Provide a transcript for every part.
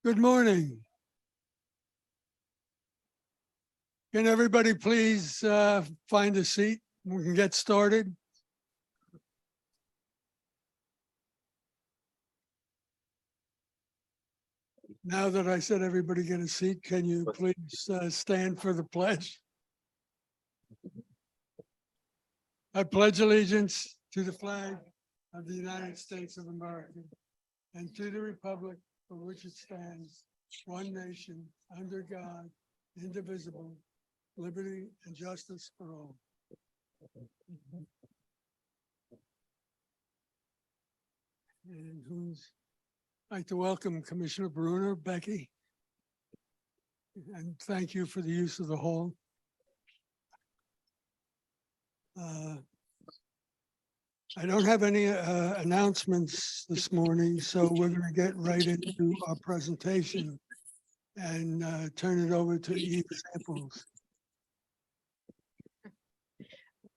Good morning. Can everybody please find a seat? We can get started. Now that I said everybody get a seat, can you please stand for the pledge? I pledge allegiance to the flag of the United States of America and to the republic for which it stands, one nation, under God, indivisible, liberty and justice for all. And I'd like to welcome Commissioner Bruner, Becky, and thank you for the use of the hall. I don't have any announcements this morning, so we're going to get right into our presentation and turn it over to Eve Samples.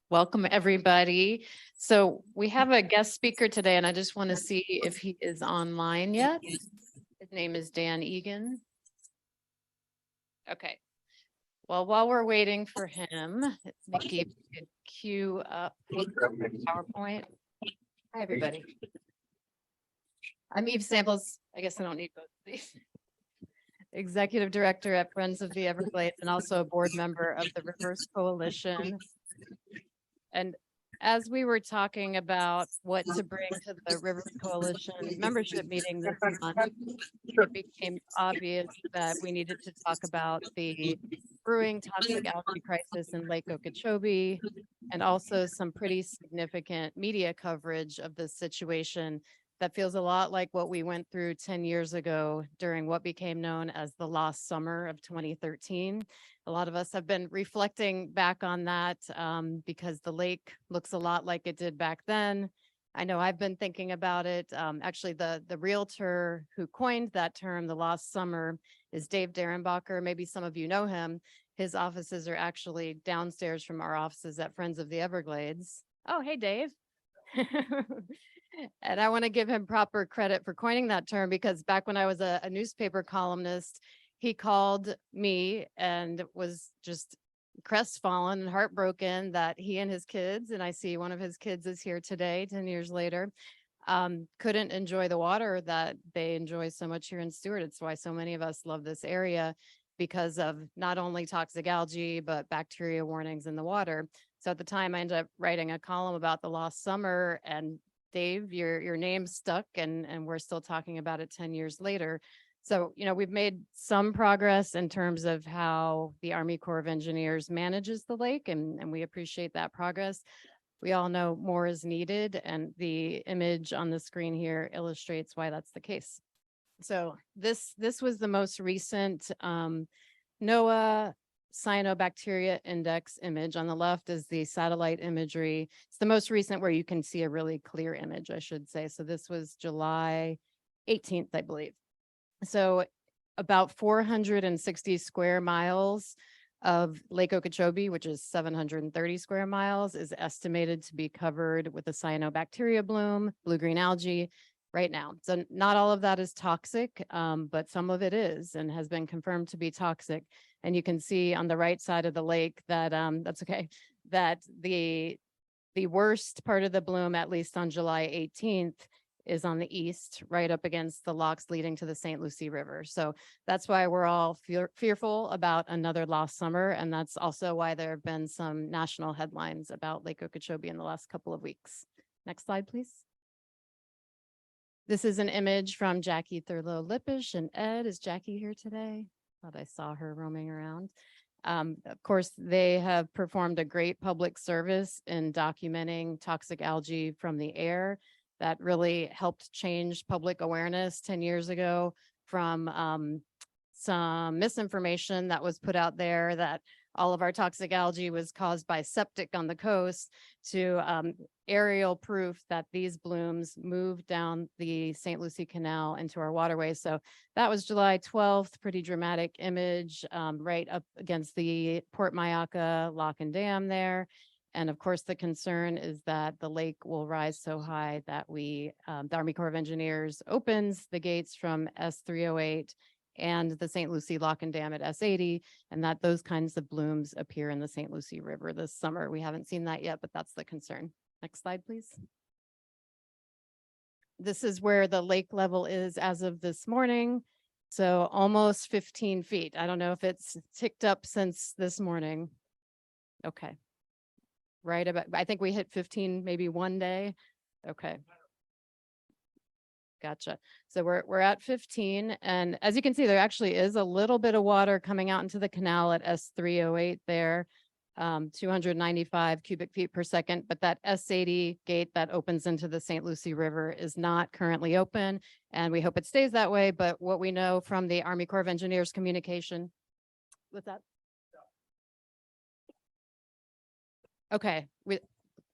Welcome, everybody. So we have a guest speaker today, and I just want to see if he is online yet. His name is Dan Egan. Okay. Well, while we're waiting for him, Nikki, if you could cue up PowerPoint. Hi, everybody. I'm Eve Samples. I guess I don't need both of these. Executive Director at Friends of the Everglades and also a board member of the Rivers Coalition. And as we were talking about what to bring to the Rivers Coalition membership meeting this month, it became obvious that we needed to talk about the brewing toxic algae crisis in Lake Okeechobee and also some pretty significant media coverage of this situation that feels a lot like what we went through 10 years ago during what became known as the lost summer of 2013. A lot of us have been reflecting back on that because the lake looks a lot like it did back then. I know I've been thinking about it. Actually, the realtor who coined that term, the lost summer, is Dave Derenbacher. Maybe some of you know him. His offices are actually downstairs from our offices at Friends of the Everglades. Oh, hey, Dave. And I want to give him proper credit for coining that term because back when I was a newspaper columnist, he called me and was just crestfallen and heartbroken that he and his kids, and I see one of his kids is here today, 10 years later, couldn't enjoy the water that they enjoy so much here in Stewart. It's why so many of us love this area because of not only toxic algae, but bacteria warnings in the water. So at the time I ended up writing a column about the lost summer, and Dave, your name stuck and we're still talking about it 10 years later. So, you know, we've made some progress in terms of how the Army Corps of Engineers manages the lake, and we appreciate that progress. We all know more is needed, and the image on the screen here illustrates why that's the case. So this was the most recent NOAA Cyanobacteria Index image. On the left is the satellite imagery. It's the most recent where you can see a really clear image, I should say. So this was July 18th, I believe. So about 460 square miles of Lake Okeechobee, which is 730 square miles, is estimated to be covered with a cyanobacteria bloom, blue-green algae right now. So not all of that is toxic, but some of it is and has been confirmed to be toxic. And you can see on the right side of the lake that that's okay, that the worst part of the bloom, at least on July 18th, is on the east, right up against the locks leading to the St. Lucie River. So that's why we're all fearful about another lost summer. And that's also why there have been some national headlines about Lake Okeechobee in the last couple of weeks. Next slide, please. This is an image from Jackie Thurlow-Lippisch and Ed. Is Jackie here today? Thought I saw her roaming around. Of course, they have performed a great public service in documenting toxic algae from the air. That really helped change public awareness 10 years ago from some misinformation that was put out there that all of our toxic algae was caused by septic on the coast to aerial proof that these blooms moved down the St. Lucie Canal into our waterways. So that was July 12th, pretty dramatic image right up against the Port Mayaca lock and dam there. And of course, the concern is that the lake will rise so high that the Army Corps of Engineers opens the gates from S308 and the St. Lucie Lock and Dam at S80, and that those kinds of blooms appear in the St. Lucie River this summer. We haven't seen that yet, but that's the concern. Next slide, please. This is where the lake level is as of this morning. So almost 15 feet. I don't know if it's ticked up since this morning. Okay. Right about, I think we hit 15 maybe one day. Okay. Gotcha. So we're at 15. And as you can see, there actually is a little bit of water coming out into the canal at S308 there. 295 cubic feet per second, but that S80 gate that opens into the St. Lucie River is not currently open, and we hope it stays that way. But what we know from the Army Corps of Engineers communication, what's that? Okay,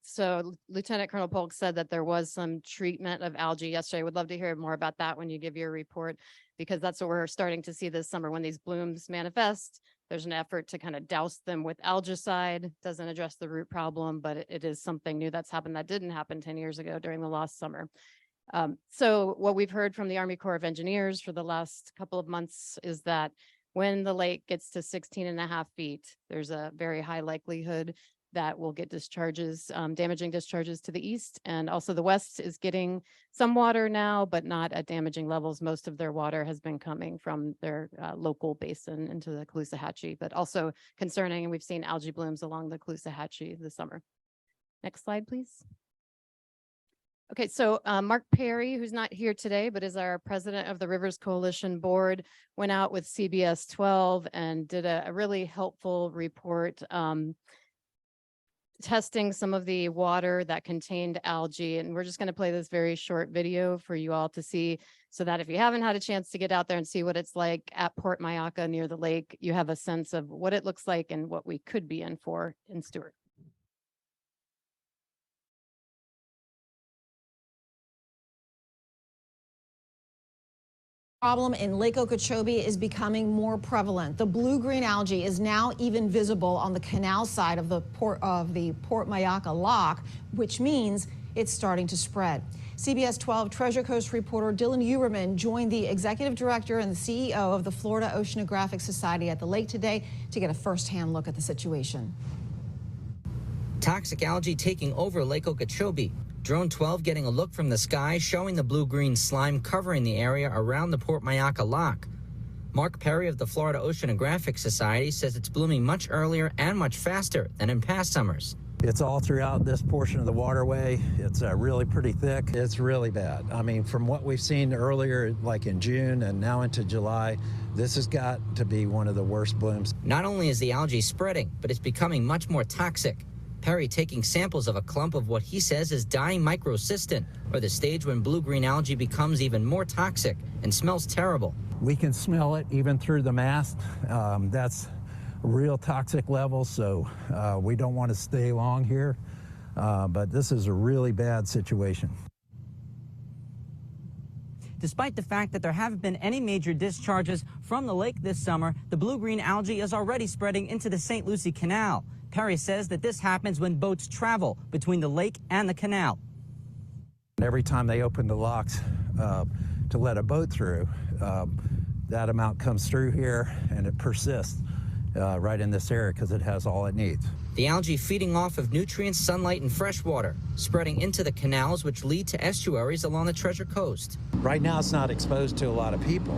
so Lieutenant Colonel Polk said that there was some treatment of algae yesterday. I would love to hear more about that when you give your report, because that's what we're starting to see this summer when these blooms manifest. There's an effort to kind of douse them with algicide. Doesn't address the root problem, but it is something new that's happened that didn't happen 10 years ago during the last summer. So what we've heard from the Army Corps of Engineers for the last couple of months is that when the lake gets to 16.5 feet, there's a very high likelihood that will get discharges, damaging discharges to the east. And also the west is getting some water now, but not at damaging levels. Most of their water has been coming from their local basin into the Caloosahatchee, but also concerning, and we've seen algae blooms along the Caloosahatchee this summer. Next slide, please. Okay, so Mark Perry, who's not here today, but is our president of the Rivers Coalition Board, went out with CBS 12 and did a really helpful report testing some of the water that contained algae. And we're just going to play this very short video for you all to see, so that if you haven't had a chance to get out there and see what it's like at Port Mayaca near the lake, you have a sense of what it looks like and what we could be in for in Stewart. Problem in Lake Okeechobee is becoming more prevalent. The blue-green algae is now even visible on the canal side of the Port Mayaca Lock, which means it's starting to spread. CBS 12 Treasure Coast reporter Dylan Uberman joined the executive director and the CEO of the Florida Oceanographic Society at the lake today to get a first-hand look at the situation. Toxic algae taking over Lake Okeechobee. Drone 12 getting a look from the sky, showing the blue-green slime covering the area around the Port Mayaca Lock. Mark Perry of the Florida Oceanographic Society says it's blooming much earlier and much faster than in past summers. It's all throughout this portion of the waterway. It's really pretty thick. It's really bad. I mean, from what we've seen earlier, like in June and now into July, this has got to be one of the worst blooms. Not only is the algae spreading, but it's becoming much more toxic. Perry taking samples of a clump of what he says is dying microcystin, or the stage when blue-green algae becomes even more toxic and smells terrible. We can smell it even through the mast. That's real toxic levels, so we don't want to stay long here. But this is a really bad situation. Despite the fact that there haven't been any major discharges from the lake this summer, the blue-green algae is already spreading into the St. Lucie Canal. Perry says that this happens when boats travel between the lake and the canal. Every time they open the locks to let a boat through, that amount comes through here and it persists right in this area because it has all it needs. The algae feeding off of nutrients, sunlight, and fresh water, spreading into the canals which lead to estuaries along the Treasure Coast. Right now it's not exposed to a lot of people,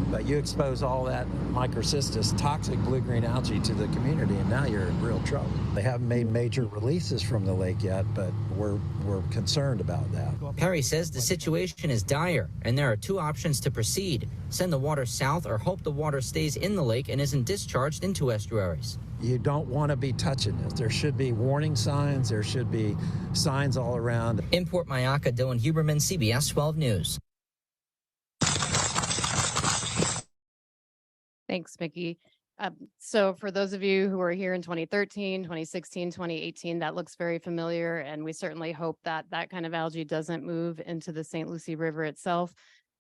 but you expose all that microcystis, toxic blue-green algae to the community, and now you're in real trouble. They haven't made major releases from the lake yet, but we're concerned about that. Perry says the situation is dire, and there are two options to proceed: send the water south or hope the water stays in the lake and isn't discharged into estuaries. You don't want to be touching this. There should be warning signs. There should be signs all around. In Port Mayaca, Dylan Huberman, CBS 12 News. Thanks, Mickey. So for those of you who were here in 2013, 2016, 2018, that looks very familiar. And we certainly hope that that kind of algae doesn't move into the St. Lucie River itself,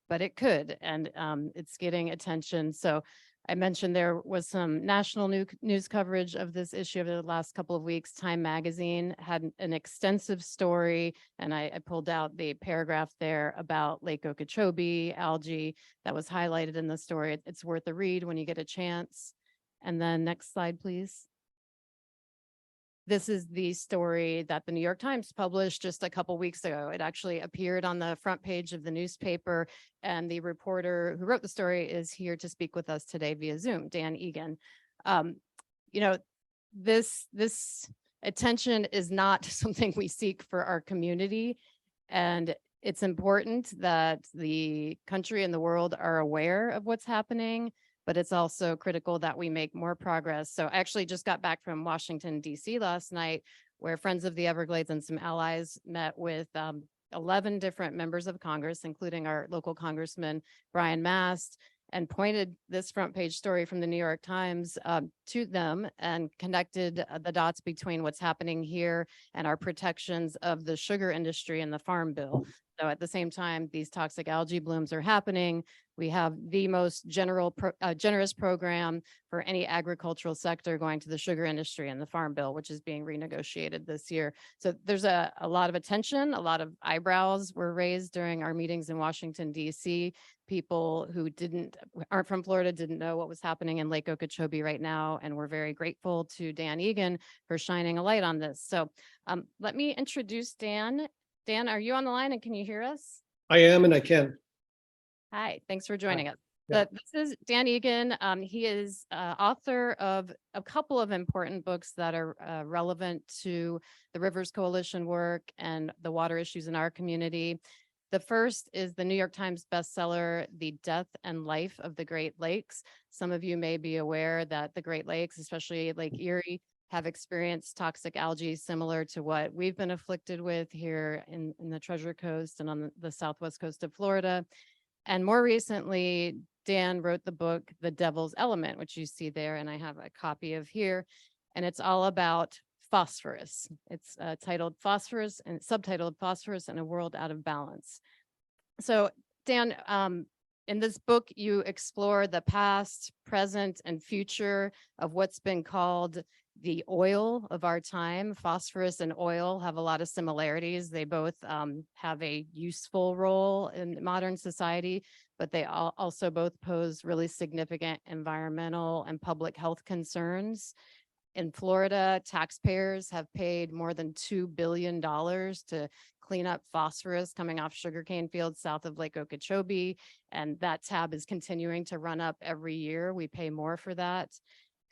but it could, and it's getting attention. So I mentioned there was some national news coverage of this issue over the last couple of weeks. Time Magazine had an extensive story, and I pulled out the paragraph there about Lake Okeechobee algae that was highlighted in the story. It's worth a read when you get a chance. And then next slide, please. This is the story that the New York Times published just a couple weeks ago. It actually appeared on the front page of the newspaper, and the reporter who wrote the story is here to speak with us today via Zoom, Dan Egan. You know, this attention is not something we seek for our community, and it's important that the country and the world are aware of what's happening, but it's also critical that we make more progress. So I actually just got back from Washington, D.C. last night, where Friends of the Everglades and some allies met with 11 different members of Congress, including our local Congressman, Brian Mast, and pointed this front page story from the New York Times to them and connected the dots between what's happening here and our protections of the sugar industry and the Farm Bill. So at the same time, these toxic algae blooms are happening. We have the most generous program for any agricultural sector going to the sugar industry and the Farm Bill, which is being renegotiated this year. So there's a lot of attention, a lot of eyebrows were raised during our meetings in Washington, D.C. People who aren't from Florida didn't know what was happening in Lake Okeechobee right now. And we're very grateful to Dan Egan for shining a light on this. So let me introduce Dan. Dan, are you on the line and can you hear us? I am, and I can. Hi, thanks for joining us. Yeah. This is Dan Egan. He is author of a couple of important books that are relevant to the Rivers Coalition work and the water issues in our community. The first is the New York Times bestseller, The Death and Life of the Great Lakes. Some of you may be aware that the Great Lakes, especially Lake Erie, have experienced toxic algae similar to what we've been afflicted with here in the Treasure Coast and on the southwest coast of Florida. And more recently, Dan wrote the book, The Devil's Element, which you see there, and I have a copy of here. And it's all about phosphorus. It's titled Phosphorus and subtitled Phosphorus in a World Out of Balance. So Dan, in this book, you explore the past, present, and future of what's been called the oil of our time. Phosphorus and oil have a lot of similarities. They both have a useful role in modern society, but they also both pose really significant environmental and public health concerns. In Florida, taxpayers have paid more than $2 billion to clean up phosphorus coming off sugarcane fields south of Lake Okeechobee, and that tab is continuing to run up every year. We pay more for that.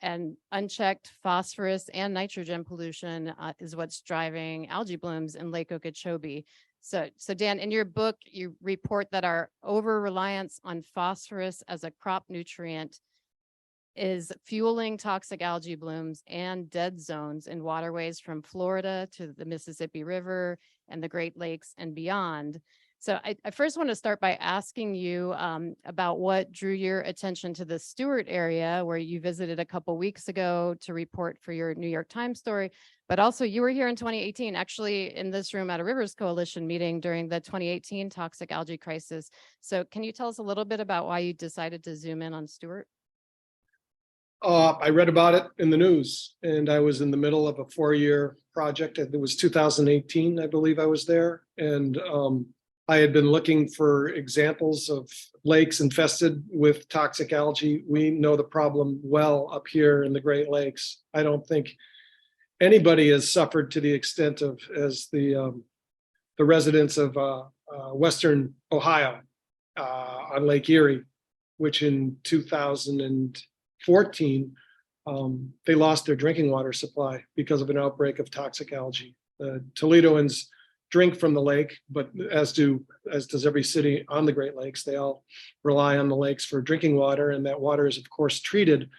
And unchecked phosphorus and nitrogen pollution is what's driving algae blooms in Lake Okeechobee. So Dan, in your book, you report that our over-reliance on phosphorus as a crop nutrient is fueling toxic algae blooms and dead zones in waterways from Florida to the Mississippi River and the Great Lakes and beyond. So I first want to start by asking you about what drew your attention to the Stewart area, where you visited a couple weeks ago to report for your New York Times story, but also you were here in 2018, actually in this room at a Rivers Coalition meeting during the 2018 toxic algae crisis. So can you tell us a little bit about why you decided to zoom in on Stewart? I read about it in the news, and I was in the middle of a 4-year project. It was 2018, I believe I was there. And I had been looking for examples of lakes infested with toxic algae. We know the problem well up here in the Great Lakes. I don't think anybody has suffered to the extent of as the residents of Western Ohio on Lake Erie, which in 2014, they lost their drinking water supply because of an outbreak of toxic algae. Toledoans drink from the lake, but as does every city on the Great Lakes. They all rely on the lakes for drinking water, and that water is of course treated.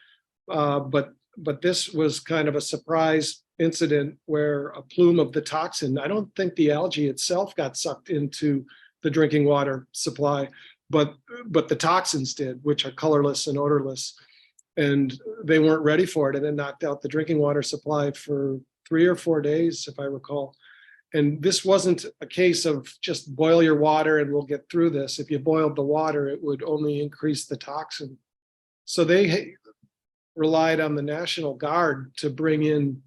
But this was kind of a surprise incident where a plume of the toxin, I don't think the algae itself got sucked into the drinking water supply, but the toxins did, which are colorless and odorless. And they weren't ready for it, and it knocked out the drinking water supply for 3 or 4 days, if I recall. And this wasn't a case of just boil your water and we'll get through this. If you boiled the water, it would only increase the toxin. So they relied on the National Guard to bring in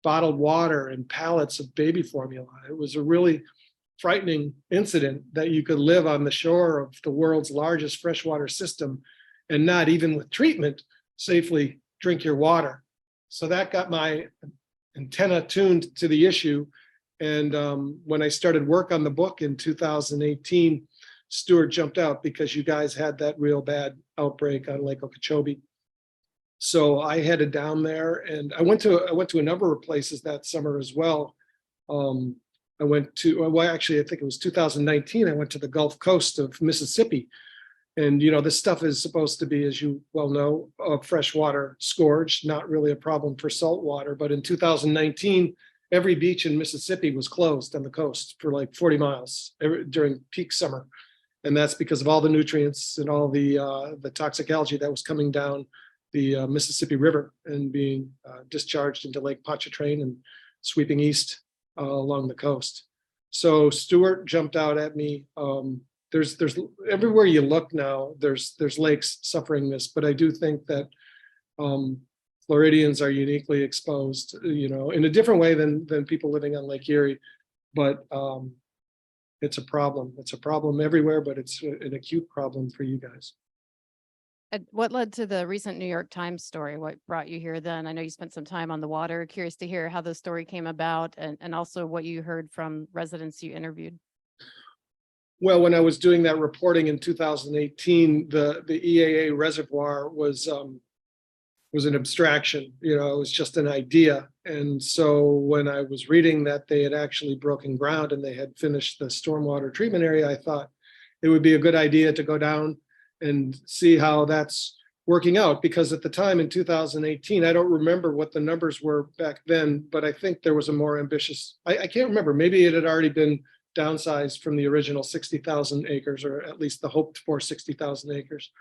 bottled water and pallets of baby formula. It was a really frightening incident that you could live on the shore of the world's largest freshwater system and not, even with treatment, safely drink your water. So that got my antenna tuned to the issue. And when I started work on the book in 2018, Stewart jumped out because you guys had that real bad outbreak on Lake Okeechobee. So I headed down there, and I went to a number of places that summer as well. I went to, well, actually, I think it was 2019. I went to the Gulf Coast of Mississippi, and this stuff is supposed to be, as you well know, a freshwater scourge, not really a problem for saltwater. But in 2019, every beach in Mississippi was closed on the coast for like 40 miles during peak summer, and that's because of all the nutrients and all the toxic algae that was coming down the Mississippi River and being discharged into Lake Pontchartrain and sweeping east along the coast. So Stewart jumped out at me. There's everywhere you look now, there's lakes suffering this, but I do think that Floridians are uniquely exposed, in a different way than people living on Lake Erie. But it's a problem. It's a problem everywhere, but it's an acute problem for you guys. What led to the recent New York Times story? What brought you here then? I know you spent some time on the water. Curious to hear how the story came about, and also what you heard from residents you interviewed. Well, when I was doing that reporting in 2018, the EAA reservoir was an abstraction. It was just an idea. And so when I was reading that they had actually broken ground and they had finished the stormwater treatment area, I thought it would be a good idea to go down and see how that's working out. Because at the time in 2018, I don't remember what the numbers were back then, but I think there was a more ambitious, I can't remember, maybe it had already been downsized from the original 60,000 acres, or at least the hoped for 60,000 acres.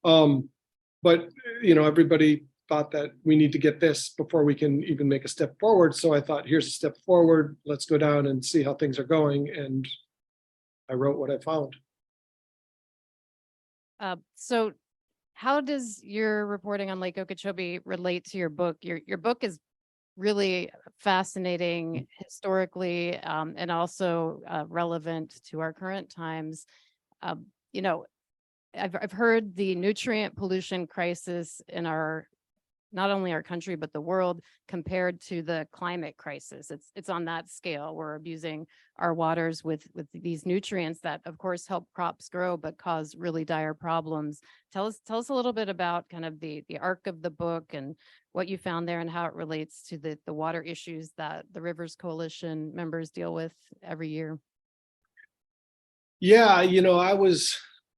But everybody thought that we need to get this before we can even make a step forward. So I thought, here's a step forward. Let's go down and see how things are going. And I wrote what I found. So how does your reporting on Lake Okeechobee relate to your book? Your book is really fascinating historically, and also relevant to our current times. I've heard the nutrient pollution crisis in not only our country, but the world, compared to the climate crisis. It's on that scale. We're abusing our waters with these nutrients that, of course, help crops grow, but cause really dire problems. Tell us a little bit about kind of the arc of the book and what you found there and how it relates to the water issues that the Rivers Coalition members deal with every year. Yeah,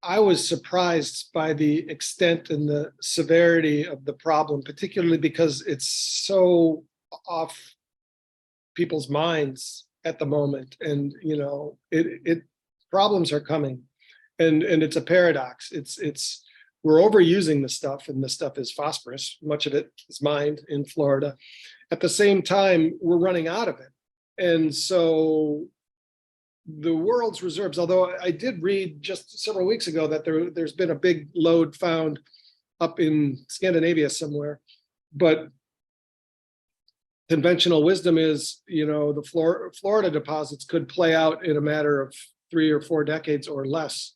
I was surprised by the extent and the severity of the problem, particularly because it's so off people's minds at the moment. And, problems are coming, and it's a paradox. We're overusing the stuff, and the stuff is phosphorus. Much of it is mined in Florida. At the same time, we're running out of it. And so the world's reserves, although I did read just several weeks ago that there's been a big load found up in Scandinavia somewhere, but conventional wisdom is, the Florida deposits could play out in a matter of 3 or 4 decades or less,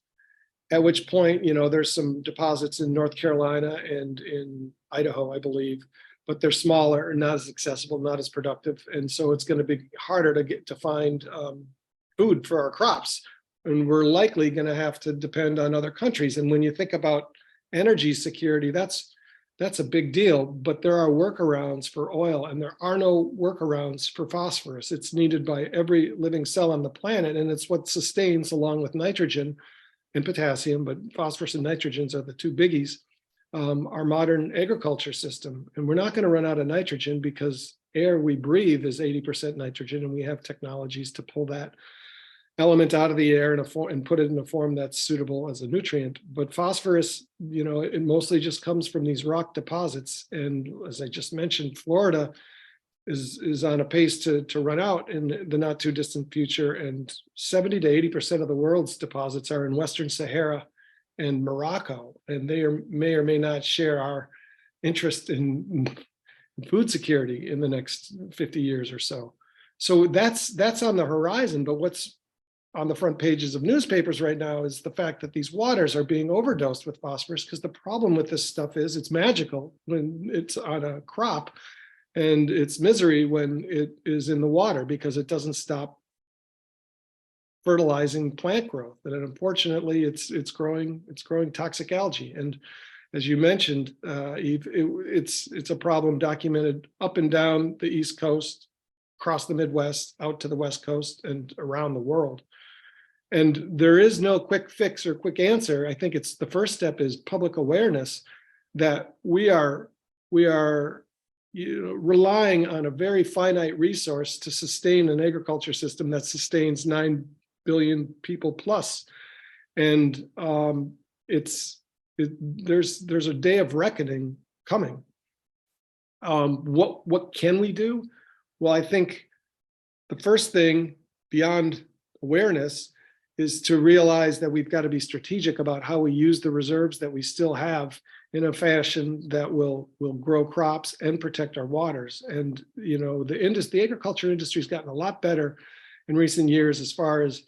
at which point, there's some deposits in North Carolina and in Idaho, I believe, but they're smaller and not as accessible, not as productive. And so it's going to be harder to find food for our crops, and we're likely going to have to depend on other countries. And when you think about energy security, that's a big deal. But there are workarounds for oil, and there are no workarounds for phosphorus. It's needed by every living cell on the planet, and it's what sustains, along with nitrogen and potassium, but phosphorus and nitrogen are the two biggies, our modern agriculture system. And we're not going to run out of nitrogen, because air we breathe is 80% nitrogen, and we have technologies to pull that element out of the air and put it in a form that's suitable as a nutrient. But phosphorus, it mostly just comes from these rock deposits. And as I just mentioned, Florida is on a pace to run out in the not too distant future. And 70 to 80% of the world's deposits are in Western Sahara and Morocco, and they may or may not share our interest in food security in the next 50 years or so. So that's on the horizon. But what's on the front pages of newspapers right now is the fact that these waters are being overdosed with phosphorus, because the problem with this stuff is it's magical when it's on a crop, and it's misery when it is in the water, because it doesn't stop fertilizing plant growth. And unfortunately, it's growing toxic algae. And as you mentioned, Eve, it's a problem documented up and down the East Coast, across the Midwest, out to the West Coast, and around the world. And there is no quick fix or quick answer. I think it's the first step is public awareness that we are relying on a very finite resource to sustain an agriculture system that sustains 9 billion people plus. And there's a day of reckoning coming. What can we do? Well, I think the first thing beyond awareness is to realize that we've got to be strategic about how we use the reserves that we still have in a fashion that will grow crops and protect our waters. And the agriculture industry has gotten a lot better in recent years as far as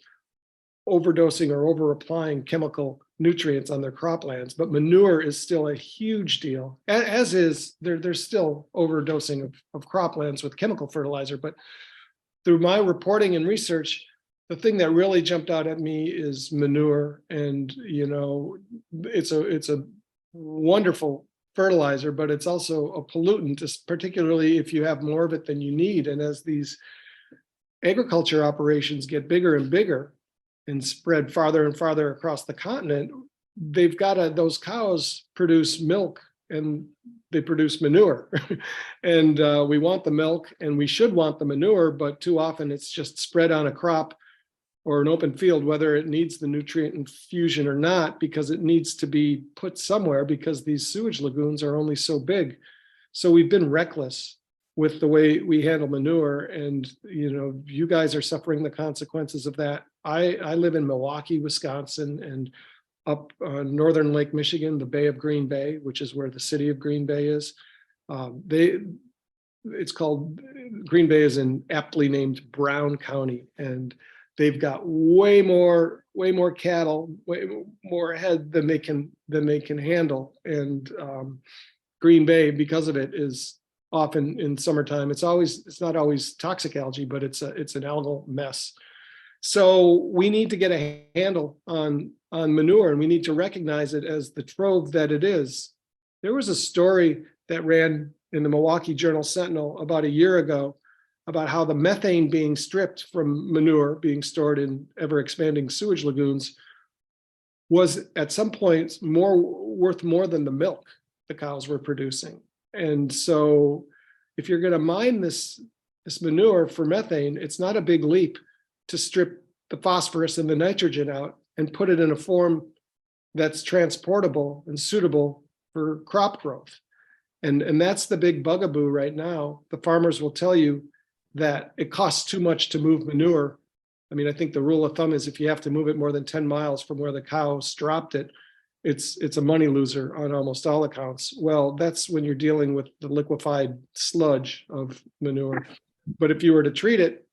overdosing or over applying chemical nutrients on their croplands, but manure is still a huge deal, as is there's still overdosing of croplands with chemical fertilizer. But through my reporting and research, the thing that really jumped out at me is manure. And it's a wonderful fertilizer, but it's also a pollutant, particularly if you have more of it than you need. And as these agriculture operations get bigger and bigger and spread farther and farther across the continent, those cows produce milk and they produce manure. And we want the milk and we should want the manure, but too often it's just spread on a crop or an open field, whether it needs the nutrient infusion or not, because it needs to be put somewhere, because these sewage lagoons are only so big. So we've been reckless with the way we handle manure, and you guys are suffering the consequences of that. I live in Milwaukee, Wisconsin, and up northern Lake Michigan, the Bay of Green Bay, which is where the city of Green Bay is. It's called Green Bay is in aptly named Brown County, and they've got way more cattle, way more head than they can handle. And Green Bay, because of it, is often in summertime. It's not always toxic algae, but it's an algal mess. So we need to get a handle on manure, and we need to recognize it as the trove that it is. There was a story that ran in the Milwaukee Journal Sentinel about a year ago about how the methane being stripped from manure being stored in ever expanding sewage lagoons was at some points worth more than the milk the cows were producing. And so if you're going to mine this manure for methane, it's not a big leap to strip the phosphorus and the nitrogen out and put it in a form that's transportable and suitable for crop growth. And that's the big bugaboo right now. The farmers will tell you that it costs too much to move manure. I mean, I think the rule of thumb is if you have to move it more than 10 miles from where the cows dropped it, it's a money loser on almost all accounts. Well, that's when you're dealing with the liquefied sludge of manure. But if you were to treat it,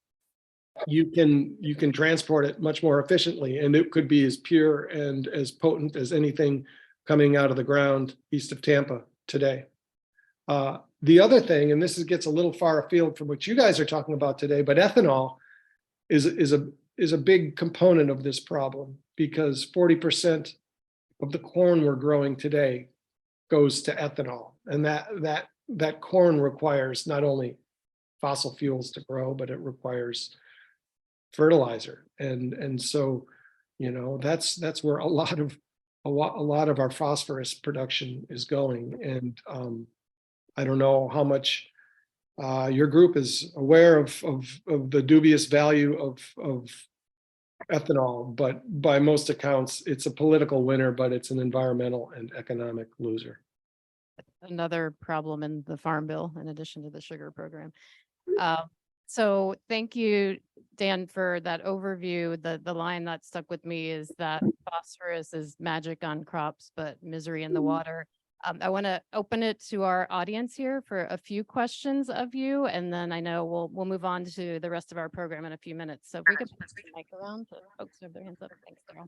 you can transport it much more efficiently, and it could be as pure and as potent as anything coming out of the ground east of Tampa today. The other thing, and this gets a little far afield from what you guys are talking about today, but ethanol is a big component of this problem, because 40% of the corn we're growing today goes to ethanol, and that corn requires not only fossil fuels to grow, but it requires fertilizer, and so that's where a lot of our phosphorus production is going. And I don't know how much your group is aware of the dubious value of ethanol, but by most accounts, it's a political winner, but it's an environmental and economic loser. Another problem in the Farm Bill, in addition to the sugar program. So thank you, Dan, for that overview. The line that stuck with me is that phosphorus is magic on crops, but misery in the water. I want to open it to our audience here for a few questions of you, and then I know we'll move on to the rest of our program in a few minutes. So if we could pass the mic around to folks who have their hands up. Thanks, Daryl.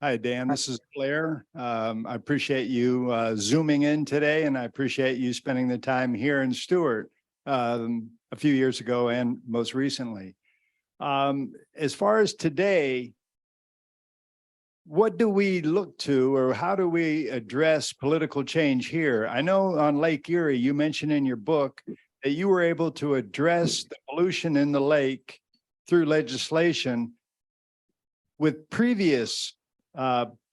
Hi, Dan. This is Claire. I appreciate you zooming in today, and I appreciate you spending the time here in Stewart a few years ago and most recently. As far as today, what do we look to, or how do we address political change here? I know on Lake Erie, you mentioned in your book that you were able to address the pollution in the lake through legislation with previous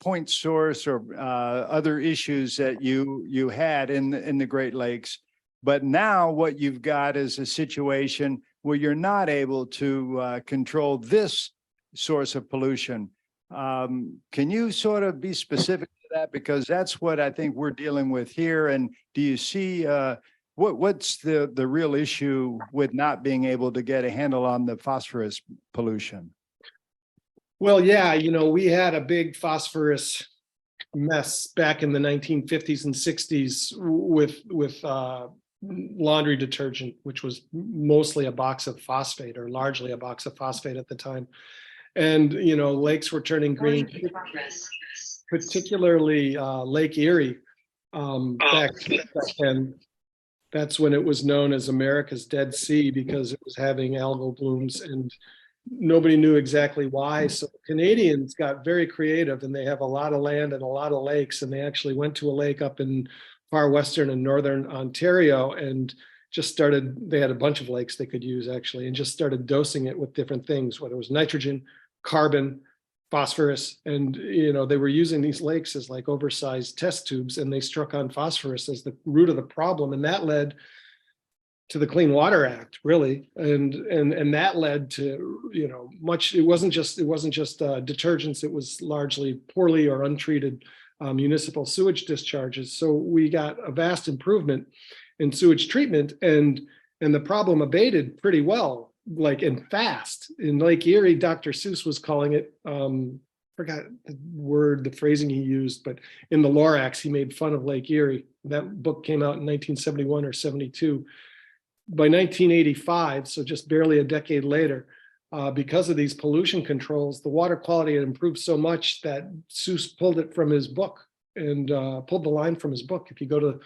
point source or other issues that you had in the Great Lakes. But now what you've got is a situation where you're not able to control this source of pollution. Can you sort of be specific to that? Because that's what I think we're dealing with here. And do you see what's the real issue with not being able to get a handle on the phosphorus pollution? Well, yeah, we had a big phosphorus mess back in the 1950s and 60s with laundry detergent, which was mostly a box of phosphate, or largely a box of phosphate at the time. And, lakes were turning green, particularly Lake Erie back then. That's when it was known as America's Dead Sea, because it was having algal blooms, and nobody knew exactly why. So Canadians got very creative, and they have a lot of land and a lot of lakes. And they actually went to a lake up in far western and northern Ontario and they had a bunch of lakes they could use actually, and just started dosing it with different things, whether it was nitrogen, carbon, phosphorus. And, they were using these lakes as like oversized test tubes, and they struck on phosphorus as the root of the problem. And that led to the Clean Water Act, really, and that led to much. It wasn't just detergents. It was largely poorly or untreated municipal sewage discharges. So we got a vast improvement in sewage treatment, and the problem abated pretty well, and fast. In Lake Erie, Dr. Seuss was calling it. Forgot the phrasing he used, but in the Lorax, he made fun of Lake Erie. That book came out in 1971 or 72. By 1985, so just barely a decade later, because of these pollution controls, the water quality had improved so much that Seuss pulled it from his book and pulled the line from his book. If you go to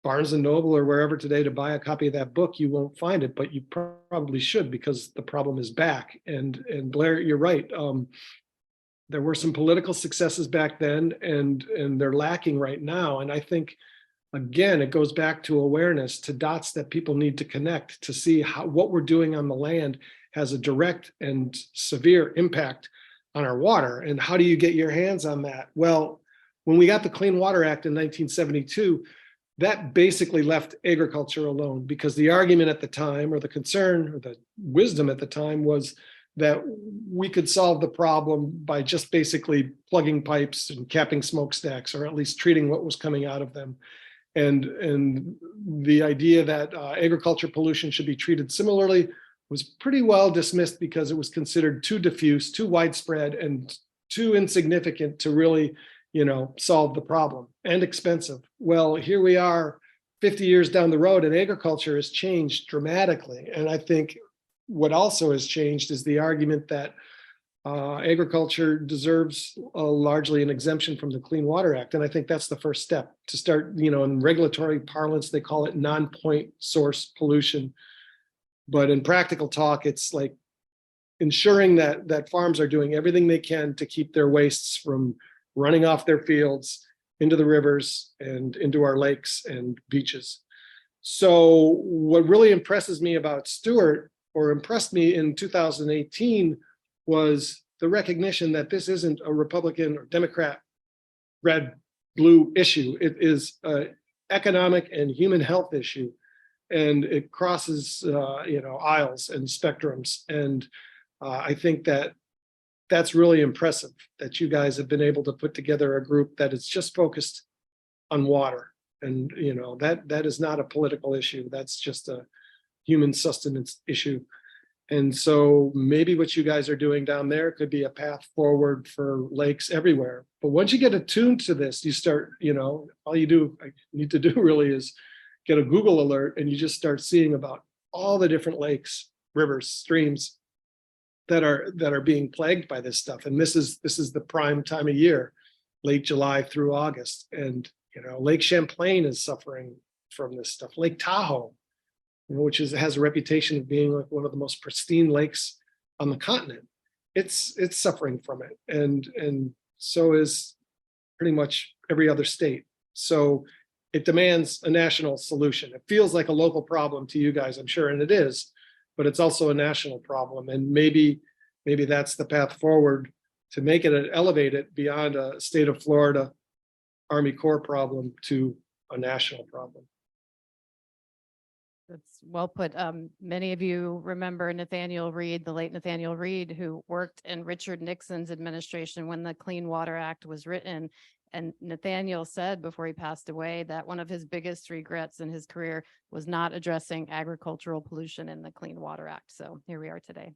Barnes and Noble or wherever today to buy a copy of that book, you won't find it, but you probably should, because the problem is back. And Blair, you're right. There were some political successes back then, and they're lacking right now. And I think, again, it goes back to awareness, to dots that people need to connect to see how what we're doing on the land has a direct and severe impact on our water. And how do you get your hands on that? Well, when we got the Clean Water Act in 1972, that basically left agriculture alone, because the argument at the time, or the concern, or the wisdom at the time, was that we could solve the problem by just basically plugging pipes and capping smokestacks, or at least treating what was coming out of them. And the idea that agriculture pollution should be treated similarly was pretty well dismissed, because it was considered too diffuse, too widespread, and too insignificant to really, solve the problem, and expensive. Well, here we are 50 years down the road, and agriculture has changed dramatically. And I think what also has changed is the argument that agriculture deserves largely an exemption from the Clean Water Act. And I think that's the first step to start, in regulatory parlance, they call it non-point source pollution. But in practical talk, it's like ensuring that farms are doing everything they can to keep their wastes from running off their fields into the rivers and into our lakes and beaches. So what really impresses me about Stewart, or impressed me in 2018, was the recognition that this isn't a Republican or Democrat, red, blue issue. It is an economic and human health issue, and it crosses, aisles and spectrums. And I think that's really impressive, that you guys have been able to put together a group that is just focused on water. And, that is not a political issue. That's just a human sustenance issue. And so maybe what you guys are doing down there could be a path forward for lakes everywhere. But once you get attuned to this, you start, all you need to do really is get a Google alert, and you just start seeing about all the different lakes, rivers, streams that are being plagued by this stuff. And this is the prime time of year, late July through August. And, Lake Champlain is suffering from this stuff. Lake Tahoe, which has a reputation of being like one of the most pristine lakes on the continent, it's suffering from it, and so is pretty much every other state. So it demands a national solution. It feels like a local problem to you guys, I'm sure, and it is, but it's also a national problem. And maybe that's the path forward to make it, elevate it beyond a state of Florida Army Corps problem to a national problem. That's well put. Many of you remember Nathaniel Reed, the late Nathaniel Reed, who worked in Richard Nixon's administration when the Clean Water Act was written. And Nathaniel said before he passed away that one of his biggest regrets in his career was not addressing agricultural pollution in the Clean Water Act. So here we are today.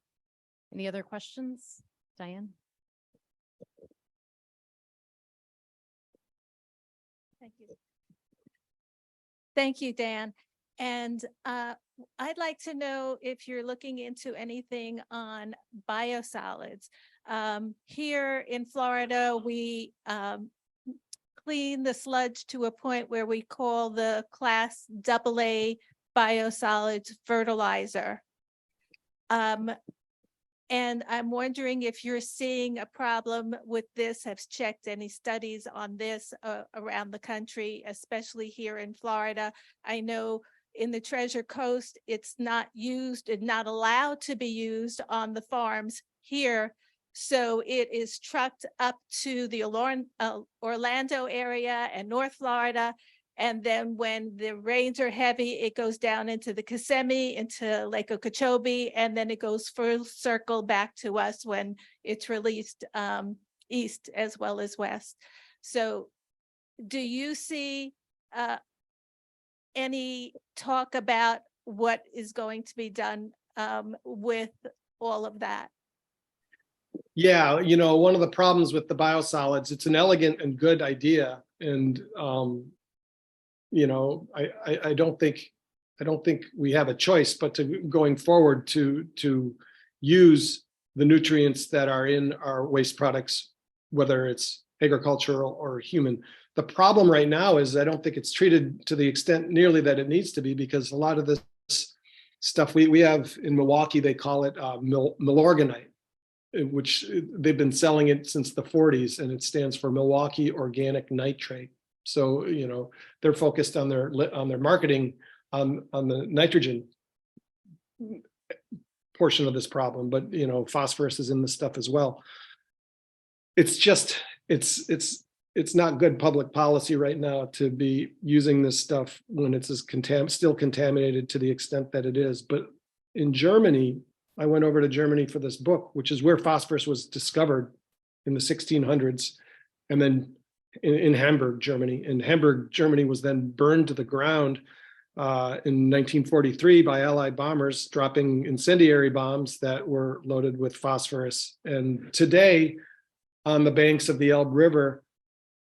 Any other questions, Diane? Thank you. Thank you, Dan. And I'd like to know if you're looking into anything on biosolids. Here in Florida, we clean the sludge to a point where we call the class AA biosolids fertilizer. And I'm wondering if you're seeing a problem with this, have checked any studies on this around the country, especially here in Florida. I know in the Treasure Coast, it's not used and not allowed to be used on the farms here. So it is trucked up to the Orlando area and North Florida. And then when the rains are heavy, it goes down into the Kissimmee, into Lake Okeechobee, and then it goes full circle back to us when it's released east as well as west. So do you see any talk about what is going to be done with all of that? Yeah, one of the problems with the biosolids, it's an elegant and good idea. And I don't think we have a choice but to going forward to use the nutrients that are in our waste products, whether it's agricultural or human. The problem right now is I don't think it's treated to the extent nearly that it needs to be, because a lot of this stuff we have in Milwaukee, they call it milorganite, which they've been selling it since the 40s, and it stands for Milwaukee Organic Nitrate. So, they're focused on their marketing on the nitrogen portion of this problem, but phosphorus is in the stuff as well. It's just, it's not good public policy right now to be using this stuff when it's still contaminated to the extent that it is. But in Germany, I went over to Germany for this book, which is where phosphorus was discovered in the 1600s, and then in Hamburg, Germany. And Hamburg, Germany was then burned to the ground in 1943 by Allied bombers dropping incendiary bombs that were loaded with phosphorus. And today, on the banks of the Elbe River,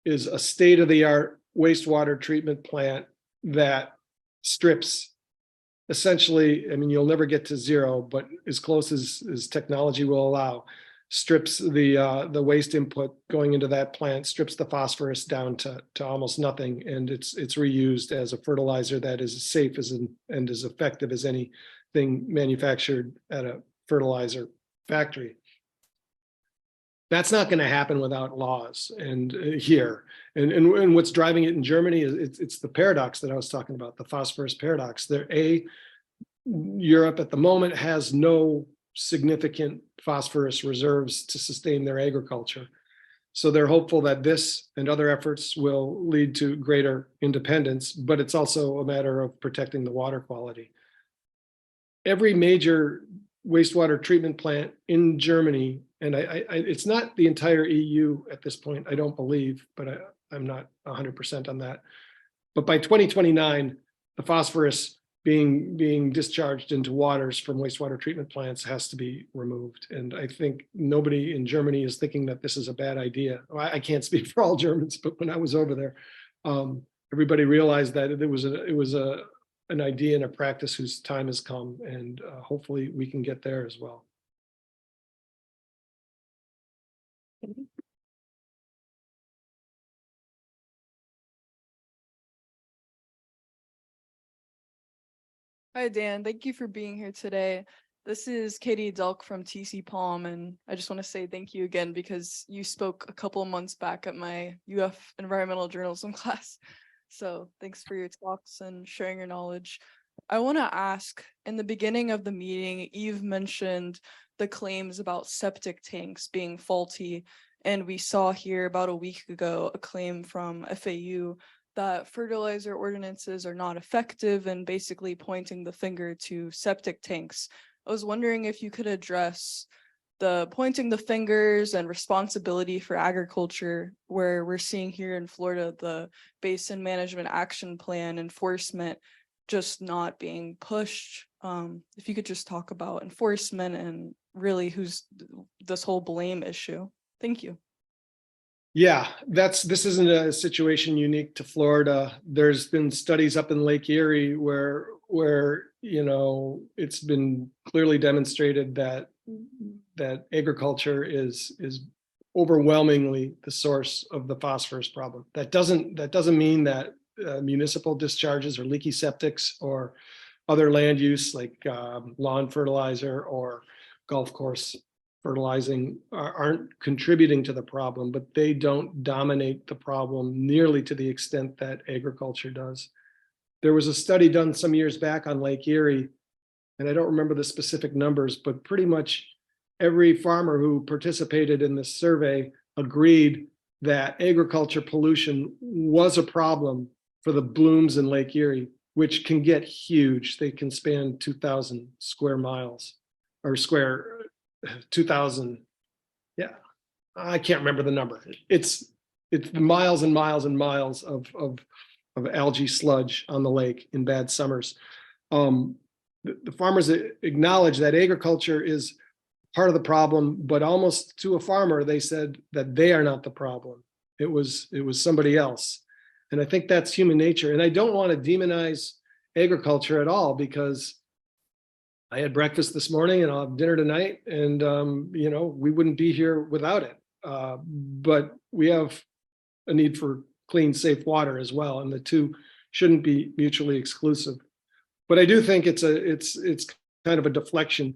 is a state-of-the-art wastewater treatment plant that strips, essentially, you'll never get to zero, but as close as technology will allow, strips the waste input going into that plant, strips the phosphorus down to almost nothing, and it's reused as a fertilizer that is as safe and as effective as anything manufactured at a fertilizer factory. That's not going to happen without laws. And here, and what's driving it in Germany is it's the paradox that I was talking about, the phosphorus paradox. Europe at the moment has no significant phosphorus reserves to sustain their agriculture. So they're hopeful that this and other efforts will lead to greater independence, but it's also a matter of protecting the water quality. Every major wastewater treatment plant in Germany, and it's not the entire EU at this point, I don't believe, but I'm not 100% on that. But by 2029, the phosphorus being discharged into waters from wastewater treatment plants has to be removed. And I think nobody in Germany is thinking that this is a bad idea. Well, I can't speak for all Germans, but when I was over there, everybody realized that it was an idea and a practice whose time has come, and hopefully we can get there as well. Hi, Dan. Thank you for being here today. This is Katie Delk from TC Palm, and I just want to say thank you again because you spoke a couple of months back at my UF environmental journalism class. So thanks for your talks and sharing your knowledge. I want to ask, in the beginning of the meeting, Eve mentioned the claims about septic tanks being faulty, and we saw here about a week ago a claim from FAU that fertilizer ordinances are not effective and basically pointing the finger to septic tanks. I was wondering if you could address the pointing the fingers and responsibility for agriculture, where we're seeing here in Florida, the Basin Management Action Plan enforcement just not being pushed. If you could just talk about enforcement and really who's this whole blame issue. Thank you. Yeah, this isn't a situation unique to Florida. There's been studies up in Lake Erie where it's been clearly demonstrated that agriculture is overwhelmingly the source of the phosphorus problem. That doesn't mean that municipal discharges or leaky septics or other land use like lawn fertilizer or golf course fertilizing aren't contributing to the problem, but they don't dominate the problem nearly to the extent that agriculture does. There was a study done some years back on Lake Erie, and I don't remember the specific numbers, but pretty much every farmer who participated in this survey agreed that agriculture pollution was a problem for the blooms in Lake Erie, which can get huge. They can span 2,000 square miles or 2,000. Yeah, I can't remember the number. It's miles and miles and miles of algae sludge on the lake in bad summers. The farmers acknowledge that agriculture is part of the problem, but almost to a farmer, they said that they are not the problem. It was somebody else. And I think that's human nature. And I don't want to demonize agriculture at all, because I had breakfast this morning and I'll have dinner tonight, and we wouldn't be here without it. But we have a need for clean, safe water as well, and the two shouldn't be mutually exclusive. But I do think it's kind of a deflection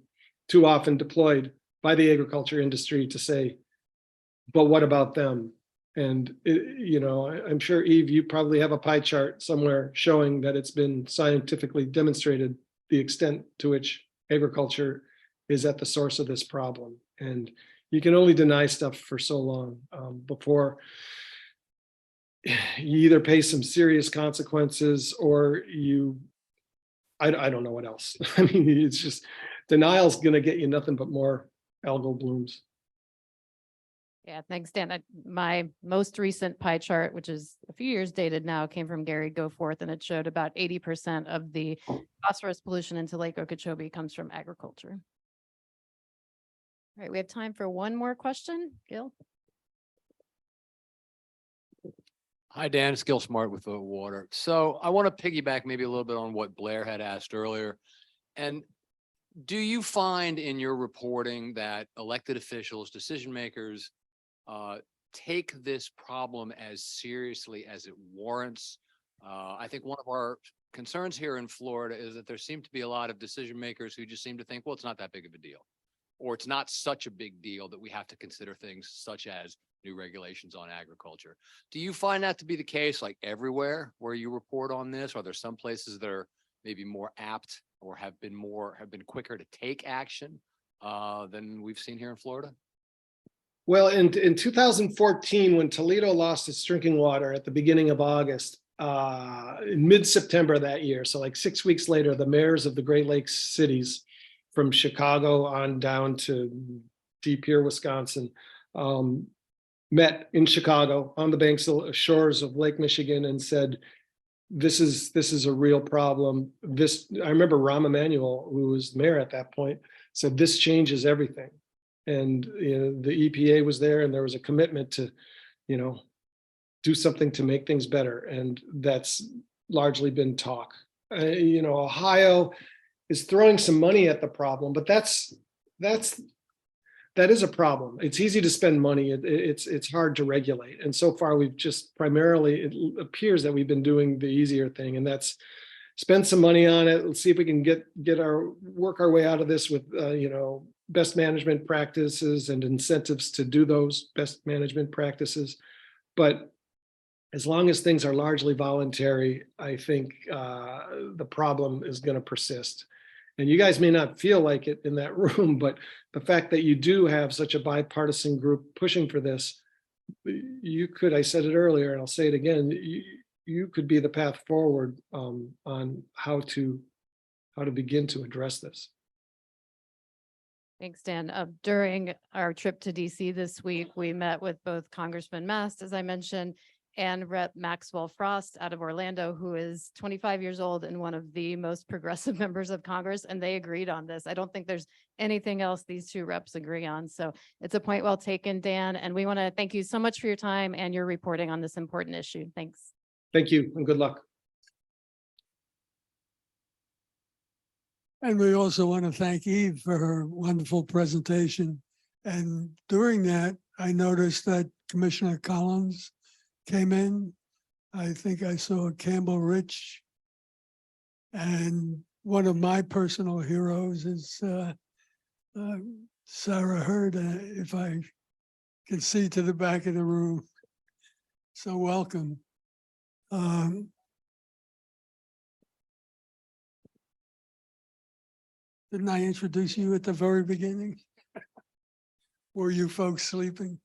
too often deployed by the agriculture industry to say, but what about them? And I'm sure, Eve, you probably have a pie chart somewhere showing that it's been scientifically demonstrated the extent to which agriculture is at the source of this problem. And you can only deny stuff for so long before you either pay some serious consequences or I don't know what else. I mean, it's just denial's going to get you nothing but more algal blooms. Yeah, thanks, Dan. My most recent pie chart, which is a few years dated now, came from Gary Goforth, and it showed about 80% of the phosphorus pollution into Lake Okeechobee comes from agriculture. All right, we have time for one more question. Gil? Hi, Dan. It's Gil Smart with the Water. So I want to piggyback maybe a little bit on what Blair had asked earlier. And do you find in your reporting that elected officials, decision makers, take this problem as seriously as it warrants? I think one of our concerns here in Florida is that there seem to be a lot of decision makers who just seem to think, well, it's not that big of a deal, or it's not such a big deal that we have to consider things such as new regulations on agriculture. Do you find that to be the case, like everywhere where you report on this? Are there some places that are maybe more apt or have been quicker to take action than we've seen here in Florida? Well, in 2014, when Toledo lost its drinking water at the beginning of August, in mid-September that year, so like 6 weeks later, the mayors of the Great Lakes cities from Chicago on down to deep here, Wisconsin, met in Chicago on the banks of shores of Lake Michigan and said, this is a real problem. I remember Rahm Emanuel, who was mayor at that point, said this changes everything. And the EPA was there, and there was a commitment to, do something to make things better. And that's largely been talk. Ohio is throwing some money at the problem, but that is a problem. It's easy to spend money. It's hard to regulate. And so far we've just primarily, it appears that we've been doing the easier thing, and that's spend some money on it. Let's see if we can work our way out of this with, best management practices and incentives to do those best management practices. But as long as things are largely voluntary, I think the problem is going to persist. And you guys may not feel like it in that room, but the fact that you do have such a bipartisan group pushing for this, you could, I said it earlier, and I'll say it again, you could be the path forward on how to begin to address this. Thanks, Dan. During our trip to DC this week, we met with both Congressman Mast, as I mentioned, and Rep. Maxwell Frost out of Orlando, who is 25 years old and one of the most progressive members of Congress, and they agreed on this. I don't think there's anything else these two reps agree on. So it's a point well taken, Dan, and we want to thank you so much for your time and your reporting on this important issue. Thanks. Thank you, and good luck. And we also want to thank Eve for her wonderful presentation. And during that, I noticed that Commissioner Collins came in. I think I saw Campbell Rich. And one of my personal heroes is Sarah Hurd, if I can see to the back of the room. So welcome. Didn't I introduce you at the very beginning? Were you folks sleeping?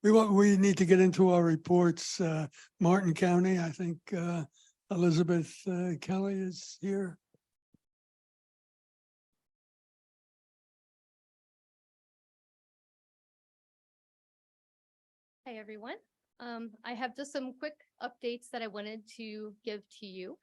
We need to get into our reports. Martin County, I think Elizabeth Kelly is here. Hi, everyone. I have just some quick updates that I wanted to give to you.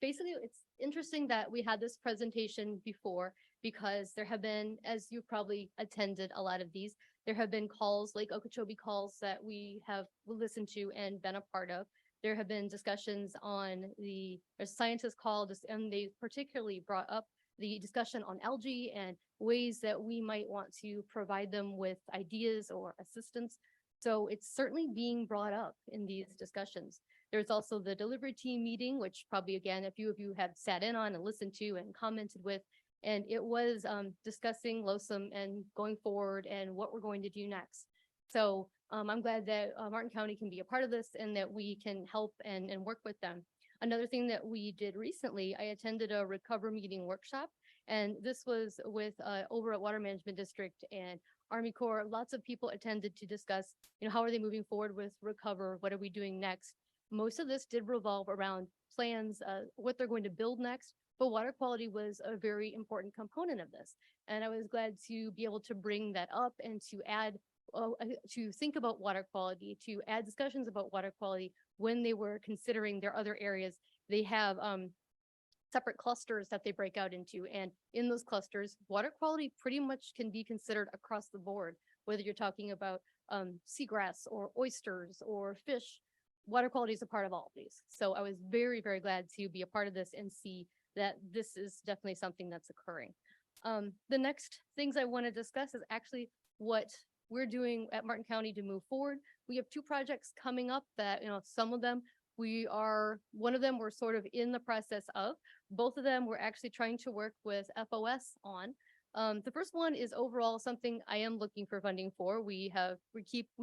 Basically, it's interesting that we had this presentation before because there have been, as you probably attended a lot of these, there have been calls, like Okeechobee calls that we have listened to and been a part of. There have been discussions on a scientist call, and they particularly brought up the discussion on algae and ways that we might want to provide them with ideas or assistance. So it's certainly being brought up in these discussions. There's also the delivery team meeting, which probably, again, a few of you have sat in on and listened to and commented with, and it was discussing LOSUM and going forward and what we're going to do next. So I'm glad that Martin County can be a part of this and that we can help and work with them. Another thing that we did recently, I attended a recover meeting workshop, and this was with over at Water Management District and Army Corps. Lots of people attended to discuss, how are they moving forward with recover? What are we doing next? Most of this did revolve around plans, what they're going to build next, but water quality was a very important component of this. And I was glad to be able to bring that up and to add, to think about water quality, to add discussions about water quality when they were considering their other areas. They have separate clusters that they break out into. And in those clusters, water quality pretty much can be considered across the board, whether you're talking about seagrass or oysters or fish. Water quality is a part of all of these. So I was very, very glad to be a part of this and see that this is definitely something that's occurring. The next things I want to discuss is actually what we're doing at Martin County to move forward. We have two projects coming up that, some of them one of them we're sort of in the process of. Both of them we're actually trying to work with FOS on. The first one is overall something I am looking for funding for. We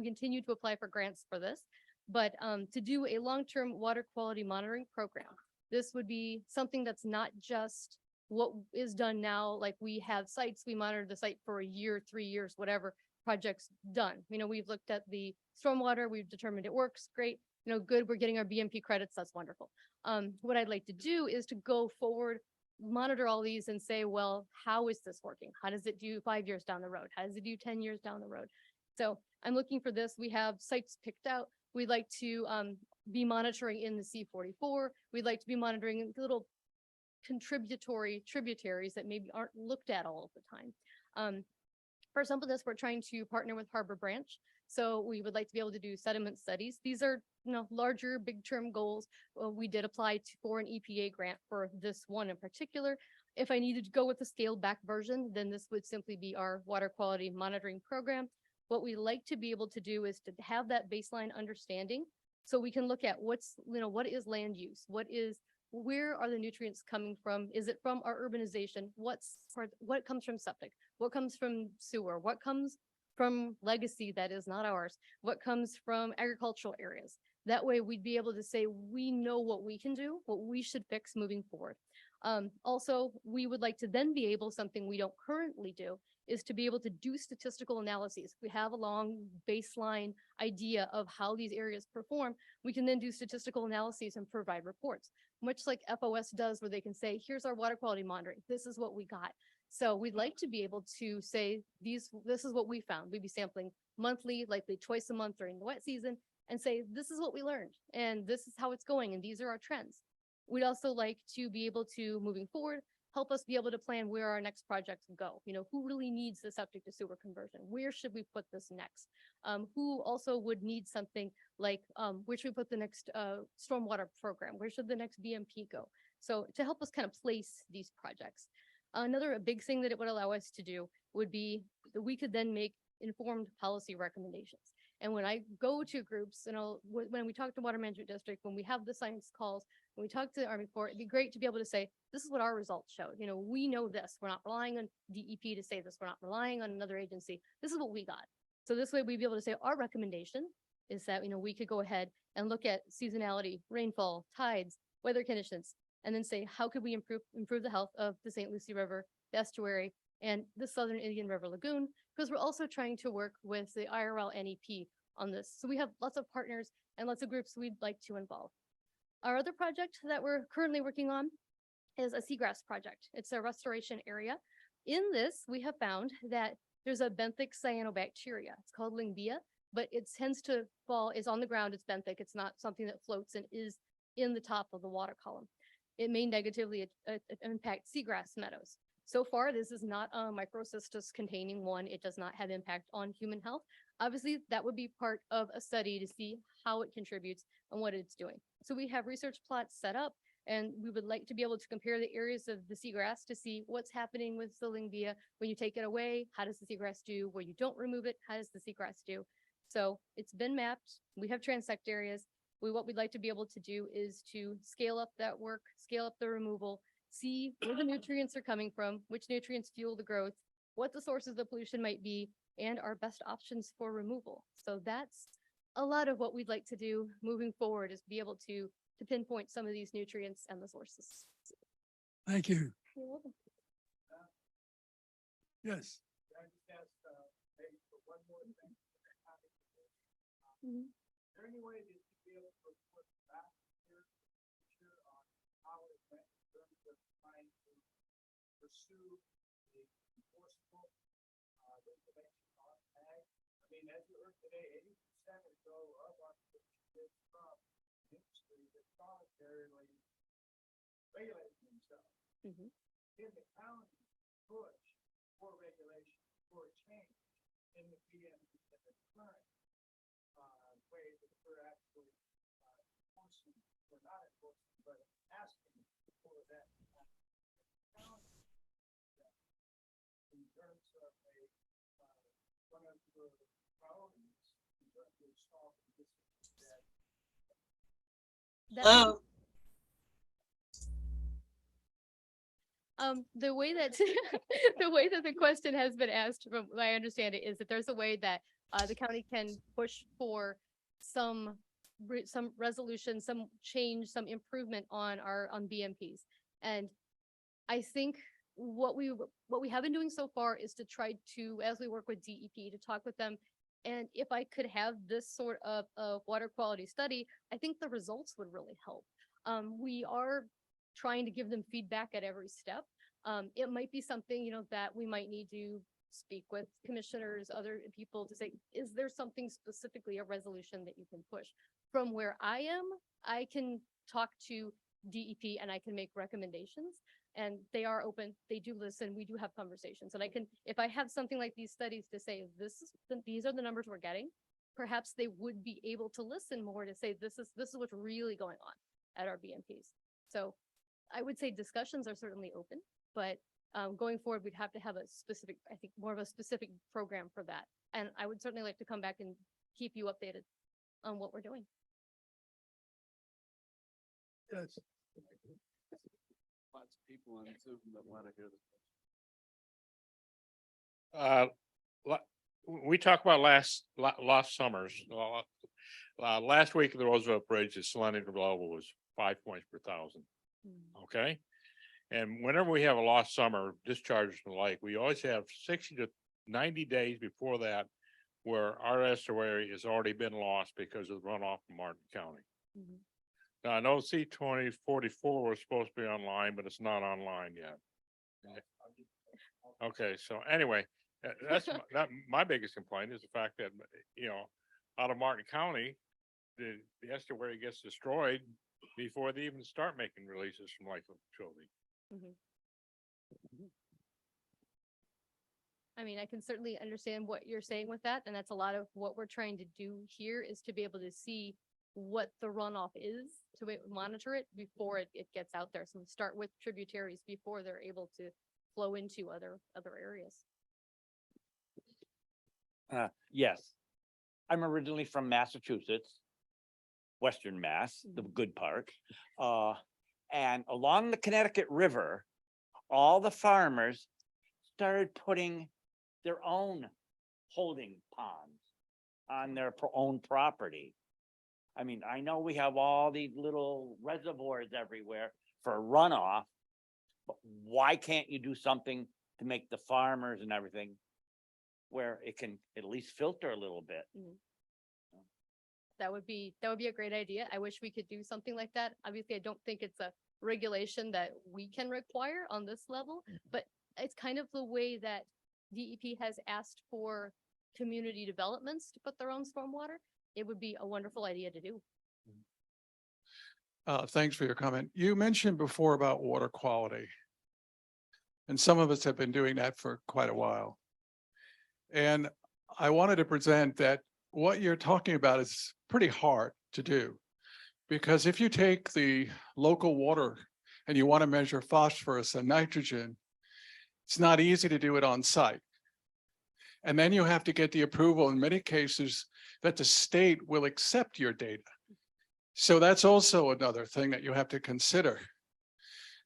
continue to apply for grants for this, but to do a long-term water quality monitoring program. This would be something that's not just what is done now. Like we have sites, we monitor the site for a year, 3 years, whatever, project's done. We've looked at the stormwater, we've determined it works, great, good, we're getting our BMP credits, that's wonderful. What I'd like to do is to go forward monitor all these and say, well, how is this working? How does it do 5 years down the road? How does it do 10 years down the road? So I'm looking for this. We have sites picked out. We'd like to be monitoring in the C44. We'd like to be monitoring little contributory tributaries that maybe aren't looked at all of the time. For some of this, we're trying to partner with Harbor Branch. So we would like to be able to do sediment studies. These are, larger, big term goals. We did apply for an EPA grant for this one in particular. If I needed to go with the scaled back version, then this would simply be our water quality monitoring program. What we like to be able to do is to have that baseline understanding so we can look at what is land use? Where are the nutrients coming from? Is it from our urbanization? What comes from septic? What comes from sewer? What comes from legacy that is not ours? What comes from agricultural areas? That way we'd be able to say, we know what we can do, what we should fix moving forward. Also, we would like to then be able, something we don't currently do, is to be able to do statistical analyses. We have a long baseline idea of how these areas perform. We can then do statistical analyses and provide reports, much like FOS does, where they can say, here's our water quality monitoring. This is what we got. So we'd like to be able to say, this is what we found. We'd be sampling monthly, likely twice a month during the wet season, and say, this is what we learned, and this is how it's going, and these are our trends. We'd also like to be able to, moving forward, help us be able to plan where our next projects go. Who really needs the septic to sewer conversion? Where should we put this next? Who also would need something like, where should we put the next stormwater program? Where should the next BMP go? So to help us kind of place these projects. Another big thing that it would allow us to do would be that we could then make informed policy recommendations. And when I go to groups, when we talk to Water Management District, when we have the science calls, when we talk to the Army Corps, it'd be great to be able to say, this is what our results showed. We know this. We're not relying on DEP to say this. We're not relying on another agency. This is what we got. So this way we'd be able to say our recommendation is that, we could go ahead and look at seasonality, rainfall, tides, weather conditions, and then say, how could we improve the health of the St. Lucie River, the estuary, and the Southern Indian River Lagoon, because we're also trying to work with the IRL NEP on this. So we have lots of partners and lots of groups we'd like to involve. Our other project that we're currently working on is a seagrass project. It's a restoration area. In this, we have found that there's a benthic cyanobacteria. It's called Lingbia, but it tends to is on the ground, it's benthic. It's not something that floats and is in the top of the water column. It may negatively impact seagrass meadows. So far, this is not a microcystis containing one. It does not have impact on human health. Obviously, that would be part of a study to see how it contributes and what it's doing. So we have research plots set up, and we would like to be able to compare the areas of the seagrass to see what's happening with the Lingbia. When you take it away, how does the seagrass do? Where you don't remove it, how does the seagrass do? So it's been mapped. We have transect areas. What we'd like to be able to do is to scale up that work, scale up the removal, see where the nutrients are coming from, which nutrients fuel the growth, what the sources of the pollution might be, and our best options for removal. So that's a lot of what we'd like to do moving forward, is be able to pinpoint some of these nutrients and the sources. Thank you. You're welcome. Yes. Mhm. Is there any way that you'd be able to report back here on how it went in terms of trying to pursue the enforceable regulation on ag? I mean, as you heard today, 80% or so of our pollution is from industry that's voluntarily regulating themselves. Mhm. Can the county push for regulation, for change in the BMP that are current way that we're actually enforcing, or not enforcing, but asking for that challenge in terms of one of the priorities in terms of solving this that Hello. The way that the way that the question has been asked, from what I understand it, is that there's a way that the county can push for some resolution, some change, some improvement on BMPs. And I think what we have been doing so far is to try to, as we work with DEP, to talk with them. And if I could have this sort of water quality study, I think the results would really help. We are trying to give them feedback at every step. It might be something, you know, that we might need to speak with commissioners, other people to say, is there something specifically, a resolution that you can push? From where I am, I can talk to DEP and I can make recommendations, and they are open, they do listen, we do have conversations. And I can, if I have something like these studies to say, these are the numbers we're getting, perhaps they would be able to listen more to say, this is what's really going on at our BMPs. So I would say discussions are certainly open, but going forward, we'd have to have a specific, I think more of a specific program for that. And I would certainly like to come back and keep you updated on what we're doing. Yes. Lots of people on Zoom that want to hear this. We talked about lost summers. Last week at the Roosevelt Bridge, the salinity level was 5 points per thousand. Okay. And whenever we have a lost summer discharges from the lake, we always have 60 to 90 days before that where our estuary has already been lost because of the runoff from Martin County. Now, I know C-2044 was supposed to be online, but it's not online yet. Okay, so anyway, that's my biggest complaint is the fact that, you know, out of Martin County, the estuary gets destroyed before they even start making releases from Lake Okeechobee. I mean, I can certainly understand what you're saying with that, and that's a lot of what we're trying to do here is to be able to see what the runoff is, to monitor it before it gets out there. So we start with tributaries before they're able to flow into other areas. Yes, I'm originally from Massachusetts, Western Mass, the good part. And along the Connecticut River, all the farmers started putting their own holding ponds on their own property. I mean, I know we have all these little reservoirs everywhere for runoff, but why can't you do something to make the farmers and everything where it can at least filter a little bit? That would be a great idea. I wish we could do something like that. Obviously, I don't think it's a regulation that we can require on this level, but it's kind of the way that DEP has asked for community developments to put their own stormwater. It would be a wonderful idea to do. Thanks for your comment. You mentioned before about water quality. And some of us have been doing that for quite a while. And I wanted to present that what you're talking about is pretty hard to do. Because if you take the local water and you want to measure phosphorus and nitrogen, it's not easy to do it on site. And then you have to get the approval in many cases that the state will accept your data. So that's also another thing that you have to consider.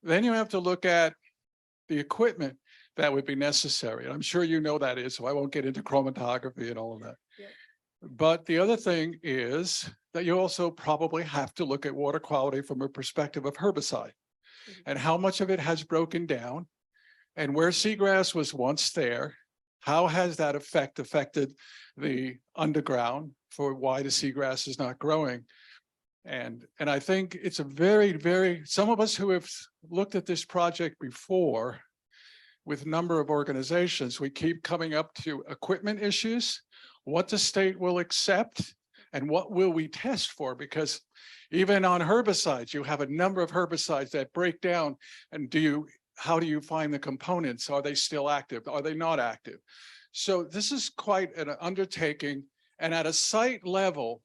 Then you have to look at the equipment that would be necessary. And I'm sure you know that is, so I won't get into chromatography and all of that. Yep. But the other thing is that you also probably have to look at water quality from a perspective of herbicide and how much of it has broken down, and where seagrass was once there, how has that affected the underground for why the seagrass is not growing? And I think it's a very, some of us who have looked at this project before with a number of organizations, we keep coming up to equipment issues, what the state will accept, and what will we test for? Because even on herbicides, you have a number of herbicides that break down, and how do you find the components? Are they still active? Are they not active? So this is quite an undertaking. And at a site level,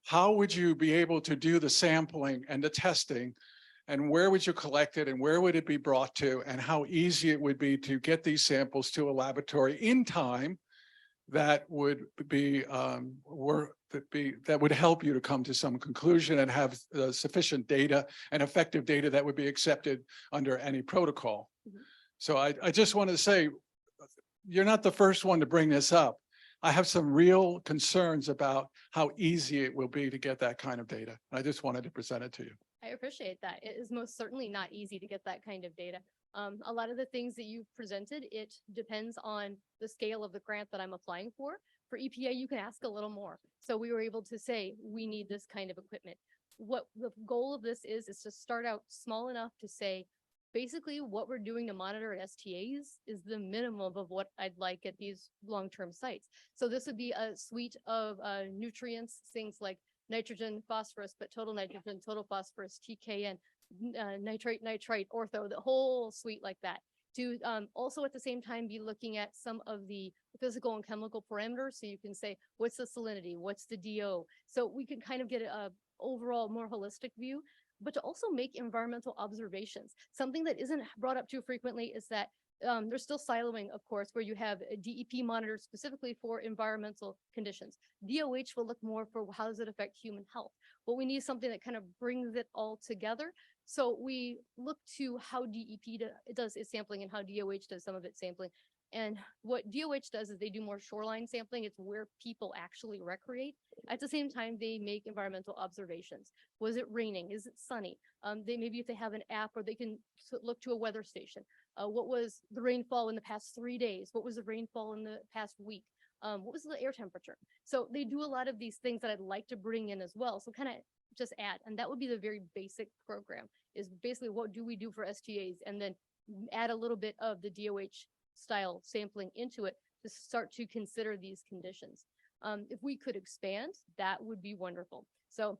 how would you be able to do the sampling and the testing? And where would you collect it? And where would it be brought to? And how easy it would be to get these samples to a laboratory in time that would be that would help you to come to some conclusion and have sufficient data and effective data that would be accepted under any protocol. So I just want to say, you're not the first one to bring this up. I have some real concerns about how easy it will be to get that kind of data. I just wanted to present it to you. I appreciate that. It is most certainly not easy to get that kind of data. A lot of the things that you've presented, it depends on the scale of the grant that I'm applying for. For EPA, you can ask a little more. So we were able to say, we need this kind of equipment. what the goal of this is to start out small enough to say, basically what we're doing to monitor at STAs is the minimum of what I'd like at these long-term sites. So this would be a suite of nutrients, things like nitrogen, phosphorus, but total nitrogen, total phosphorus, TKN, nitrate, nitrite, ortho, the whole suite like that. To also at the same time be looking at some of the physical and chemical parameters. So you can say, what's the salinity? What's the DO? So we can kind of get a overall more holistic view, but to also make environmental observations. Something that isn't brought up too frequently is that there's still siloing, of course, where you have a DEP monitor specifically for environmental conditions. DOH will look more for how does it affect human health. But we need something that kind of brings it all together. So we look to how DEP does its sampling and how DOH does some of its sampling. And what DOH does is they do more shoreline sampling. It's where people actually recreate. At the same time, they make environmental observations. Was it raining? Is it sunny? They maybe if they have an app or they can look to a weather station. What was the rainfall in the past 3 days? What was the rainfall in the past week? What was the air temperature? So they do a lot of these things that I'd like to bring in as well. So kind of just add, and that would be the very basic program is basically what do we do for STAs and then add a little bit of the DOH style sampling into it to start to consider these conditions. If we could expand, that would be wonderful. So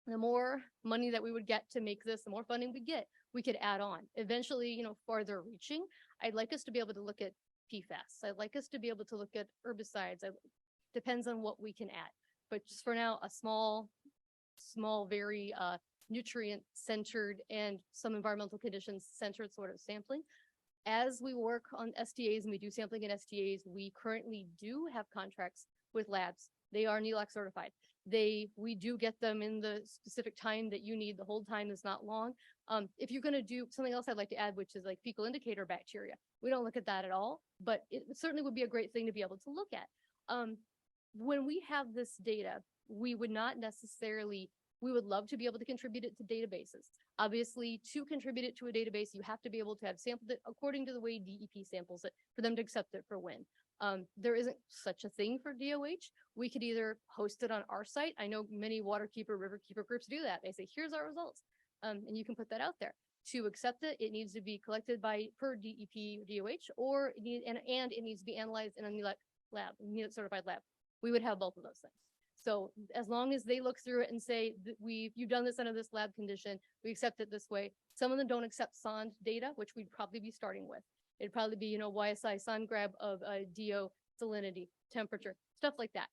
the more money that we would get to make this, the more funding we get, we could add on. Eventually, you know, farther reaching, I'd like us to be able to look at PFAS. I'd like us to be able to look at herbicides. Depends on what we can add. But just for now, a small, very nutrient centered and some environmental conditions centered sort of sampling. As we work on STAs and we do sampling in STAs, we currently do have contracts with labs. They are NELAC certified. We do get them in the specific time that you need. The hold time is not long. If you're going to do something else I'd like to add, which is like fecal indicator bacteria, we don't look at that at all, but it certainly would be a great thing to be able to look at. When we have this data, we would not necessarily, we would love to be able to contribute it to databases. Obviously, to contribute it to a database, you have to be able to have sampled it according to the way DEP samples it for them to accept it for WIN. There isn't such a thing for DOH. We could either host it on our site. I know many waterkeeper, riverkeeper groups do that. They say, here's our results. And you can put that out there. To accept it, it needs to be collected per DEP DOH, or it needs to be analyzed in a NELAC lab, NELAC certified lab. We would have both of those things. So as long as they look through it and say that you've done this under this lab condition, we accept it this way. Some of them don't accept SOND data, which we'd probably be starting with. It'd probably be, YSI SOND grab of DO, salinity, temperature, stuff like that.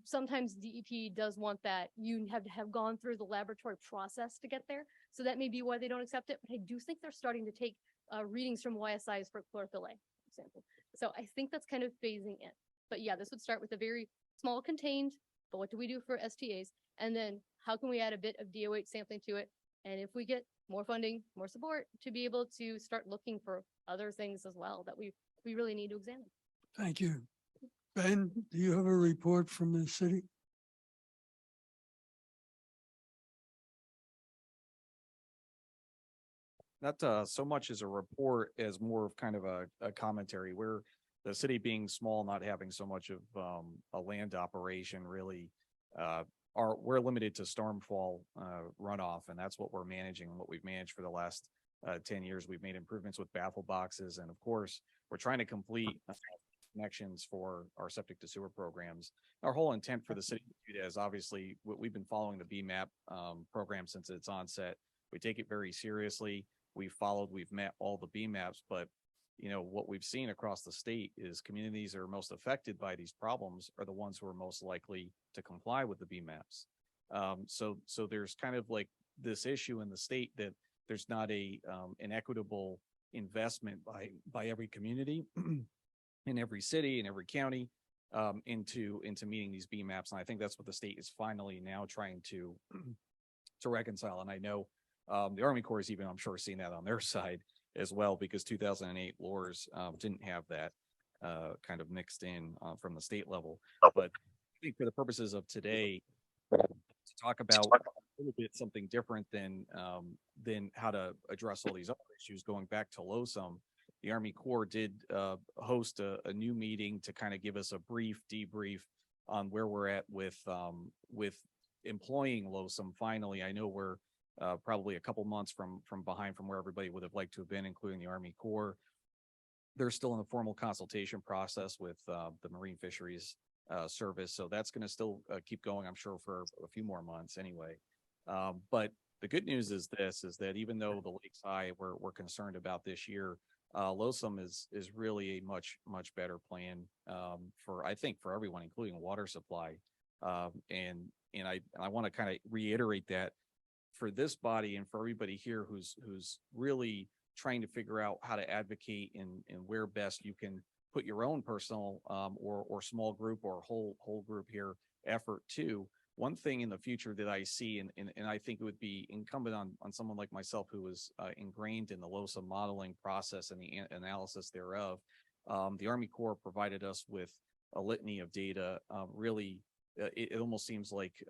Sometimes DEP does want that. You have to have gone through the laboratory process to get there. So that may be why they don't accept it. But I do think they're starting to take readings from YSIs for chlorophyll A, for example. So I think that's kind of phasing in. But yeah, this would start with a very small contained, but what do we do for STAs? And then how can we add a bit of DOH sampling to it? And if we get more funding, more support to be able to start looking for other things as well that we really need to examine. Thank you. Ben, do you have a report from the city? Not so much as a report as more of kind of a commentary where the city being small, not having so much of a land operation really we're limited to stormfall runoff, and that's what we're managing and what we've managed for the last 10 years. We've made improvements with baffle boxes, and of course, we're trying to complete connections for our septic to sewer programs. Our whole intent for the city is obviously we've been following the BMAP program since its onset. We take it very seriously. We've met all the BMAPs, but what we've seen across the state is communities that are most affected by these problems are the ones who are most likely to comply with the BMAPs. So there's kind of like this issue in the state that there's not an equitable investment by every community in every city, in every county, into meeting these BMAPs. And I think that's what the state is finally now trying to reconcile. And I know the Army Corps is even, I'm sure, seeing that on their side as well, because 2008 LORs didn't have that kind of mixed in from the state level. But I think for the purposes of today, to talk about a little bit something different than how to address all these other issues, going back to LOSUM, the Army Corps did host a new meeting to kind of give us a brief debrief on where we're at with employing LOSUM finally. I know we're probably a couple months from behind from where everybody would have liked to have been, including the Army Corps. They're still in the formal consultation process with the Marine Fisheries Service, so that's going to still keep going, I'm sure, for a few more months anyway. But the good news is that even though the lake's high, we're concerned about this year, LOSUM is really a much better plan for, I think, for everyone, including water supply. And I want to kind of reiterate that for this body and for everybody here who's really trying to figure out how to advocate and where best you can put your own personal or small group or whole group here effort too. One thing in the future that I see, and I think it would be incumbent on someone like myself who is ingrained in the LOSUM modeling process and the analysis thereof. The Army Corps provided us with a litany of data. Really, it almost seems like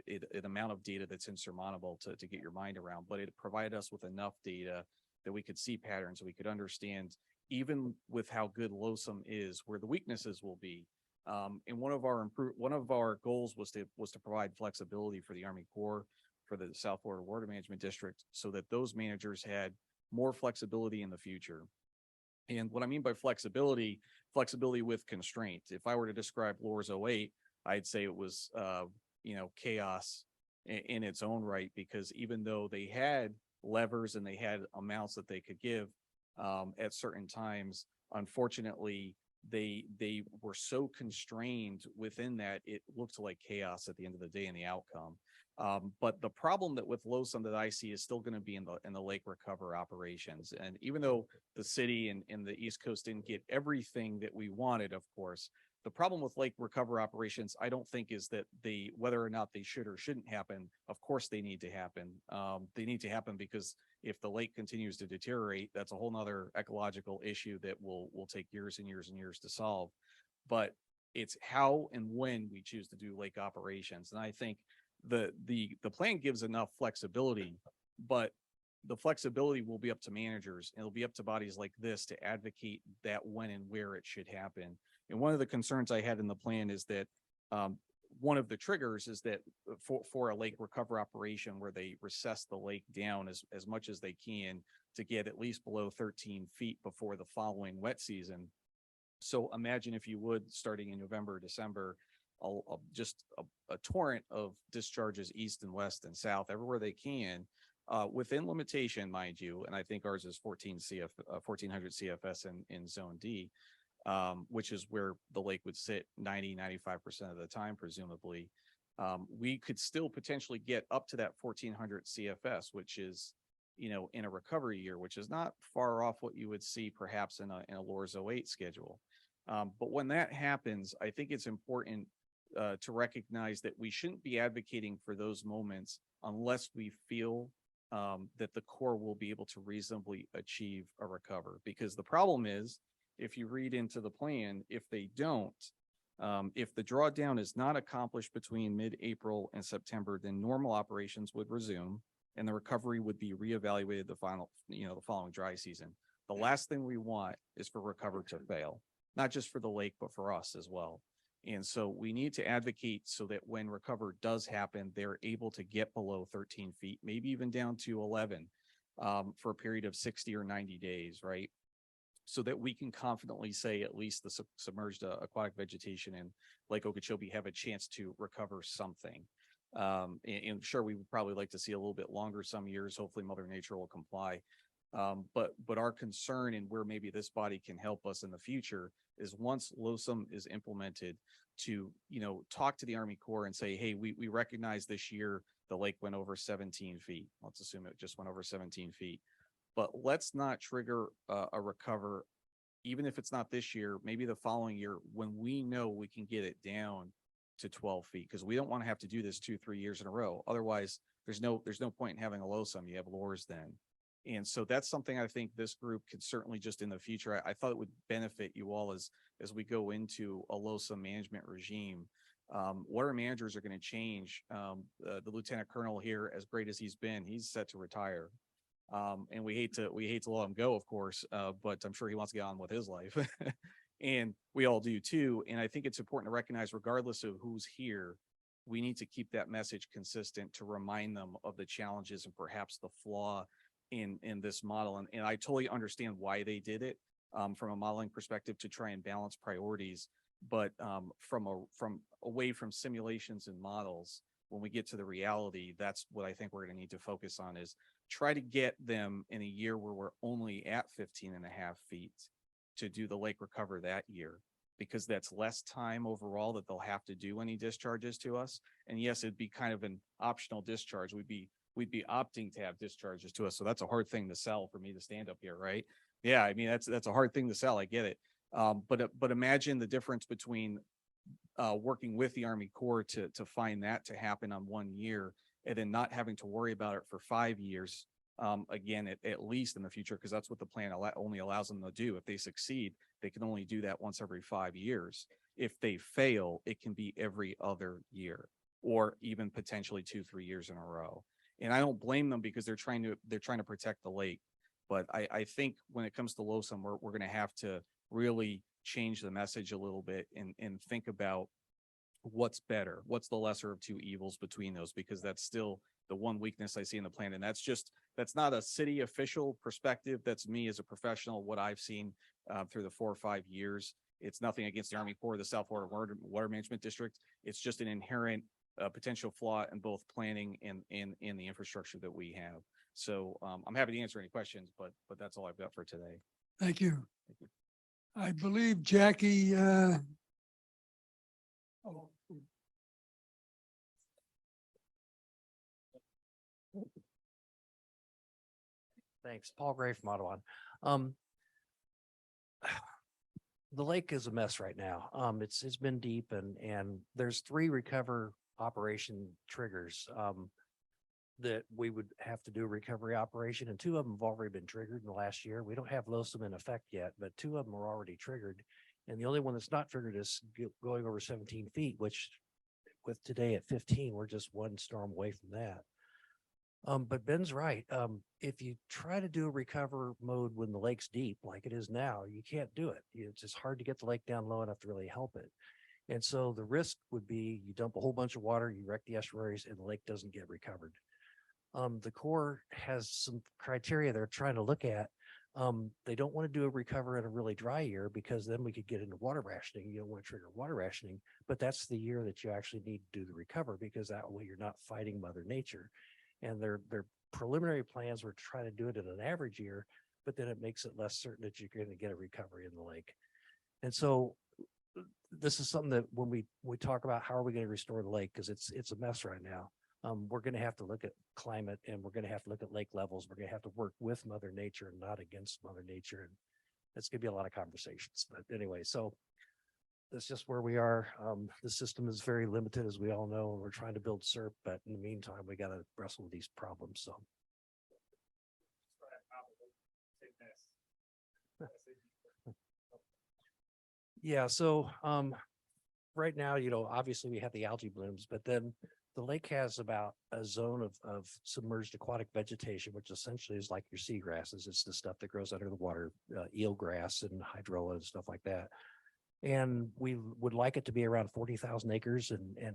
an amount of data that's insurmountable to get your mind around, but it provided us with enough data that we could see patterns, we could understand, even with how good LOSUM is, where the weaknesses will be. And one of our goals was to provide flexibility for the Army Corps, for the South Florida Water Management District, so that those managers had more flexibility in the future. And what I mean by flexibility with constraint. If I were to describe LORS 08, I'd say it was chaos in its own right, because even though they had levers and they had amounts that they could give at certain times, unfortunately they were so constrained within that it looked like chaos at the end of the day in the outcome. But the problem that with LOSUM that I see is still going to be in the lake recover operations. And even though the city and the East Coast didn't get everything that we wanted, of course, the problem with lake recover operations, I don't think, is that whether or not they should or shouldn't happen. Of course they need to happen. They need to happen because if the lake continues to deteriorate, that's a whole nother ecological issue that will take years and years and years to solve. But it's how and when we choose to do lake operations. And I think the plan gives enough flexibility, but the flexibility will be up to managers, and it'll be up to bodies like this to advocate that when and where it should happen. And one of the concerns I had in the plan is that one of the triggers is that for a lake recover operation where they recess the lake down as much as they can to get at least below 13 feet before the following wet season. So imagine, if you would, starting in November, December, just a torrent of discharges east and west and south everywhere they can, within limitation, mind you. And I think ours is 1400 CFS in zone D, which is where the lake would sit 95% of the time, presumably. We could still potentially get up to that 1400 CFS, which is, in a recovery year, which is not far off what you would see perhaps in a LORS 08 schedule. But when that happens, I think it's important to recognize that we shouldn't be advocating for those moments unless we feel that the Corps will be able to reasonably achieve a recover. Because the problem is, if you read into the plan, if they don't, if the drawdown is not accomplished between mid-April and September, then normal operations would resume and the recovery would be reevaluated the following dry season. The last thing we want is for recover to fail, not just for the lake, but for us as well. And so we need to advocate so that when recover does happen, they're able to get below 13 feet, maybe even down to 11 for a period of 60 or 90 days, right? So that we can confidently say at least the submerged aquatic vegetation in Lake Okeechobee have a chance to recover something. And sure, we would probably like to see a little bit longer some years. Hopefully Mother Nature will comply. But our concern, and where maybe this body can help us in the future, is once LOSUM is implemented, to talk to the Army Corps and say, hey, we recognize this year the lake went over 17 feet. Let's assume it just went over 17 feet. But let's not trigger a recover, even if it's not this year, maybe the following year, when we know we can get it down to 12 feet, because we don't want to have to do this 2-3 years in a row. Otherwise, there's no point in having a LOSUM. You have LORS then. And so that's something I think this group could certainly, just in the future, I thought it would benefit you all as we go into a LOSUM management regime. Water managers are going to change. The lieutenant colonel here, as great as he's been, he's set to retire. And we hate to let him go, of course, but I'm sure he wants to get on with his life. And we all do too. And I think it's important to recognize, regardless of who's here, we need to keep that message consistent to remind them of the challenges and perhaps the flaw in this model. And I totally understand why they did it from a modeling perspective to try and balance priorities. But from away from simulations and models, when we get to the reality, that's what I think we're going to need to focus on, is try to get them in a year where we're only at 15.5 feet to do the lake recover that year, because that's less time overall that they'll have to do any discharges to us. And yes, it'd be kind of an optional discharge. We'd be opting to have discharges to us. So that's a hard thing to sell for me to stand up here, right? Yeah, I mean, that's a hard thing to sell. I get it. But imagine the difference between working with the Army Corps to find that to happen on 1 year, and then not having to worry about it for 5 years. Again, at least in the future, because that's what the plan only allows them to do. If they succeed, they can only do that once every 5 years. If they fail, it can be every other year, or even potentially 2-3 years in a row. And I don't blame them, because they're trying to protect the lake. But I think when it comes to LOSUM, we're going to have to really change the message a little bit and think about what's better, what's the lesser of two evils between those, because that's still the one weakness I see in the plan. And that's not a city official perspective. That's me as a professional, what I've seen through the 4 or 5 years. It's nothing against the Army Corps or the South Florida Water Management District. It's just an inherent potential flaw in both planning and in the infrastructure that we have. So I'm happy to answer any questions, but that's all I've got for today. Thank you. I believe Jackie, Thanks. Paul Gray from Ottawa. The lake is a mess right now. It's been deep, and there's 3 recover operation triggers that we would have to do a recovery operation, and 2 of them have already been triggered in the last year. We don't have LOSUM in effect yet, but 2 of them are already triggered. And the only one that's not triggered is going over 17 feet, which with today at 15, we're just 1 storm away from that. But Ben's right. If you try to do a recover mode when the lake's deep, like it is now, you can't do it. It's just hard to get the lake down low enough to really help it. And so the risk would be you dump a whole bunch of water, you wreck the estuaries, and the lake doesn't get recovered. The Corps has some criteria they're trying to look at. They don't want to do a recover in a really dry year, because then we could get into water rationing. You don't want to trigger water rationing, but that's the year that you actually need to do the recover, because that way you're not fighting Mother Nature. And their preliminary plans were to try to do it in an average year, but then it makes it less certain that you're going to get a recovery in the lake. And so this is something that when we talk about how are we going to restore the lake, because it's a mess right now. We're going to have to look at climate, and we're going to have to look at lake levels. We're going to have to work with Mother Nature and not against Mother Nature. And it's going to be a lot of conversations. But anyway, so that's just where we are. The system is very limited, as we all know, and we're trying to build SERP, but in the meantime, we got to wrestle with these problems. So. Yeah, so right now, obviously we have the algae blooms, but then the lake has about a zone of submerged aquatic vegetation, which essentially is like your seagrasses. It's the stuff that grows under the water, eelgrass and hydrola and stuff like that. And we would like it to be around 40,000 acres, and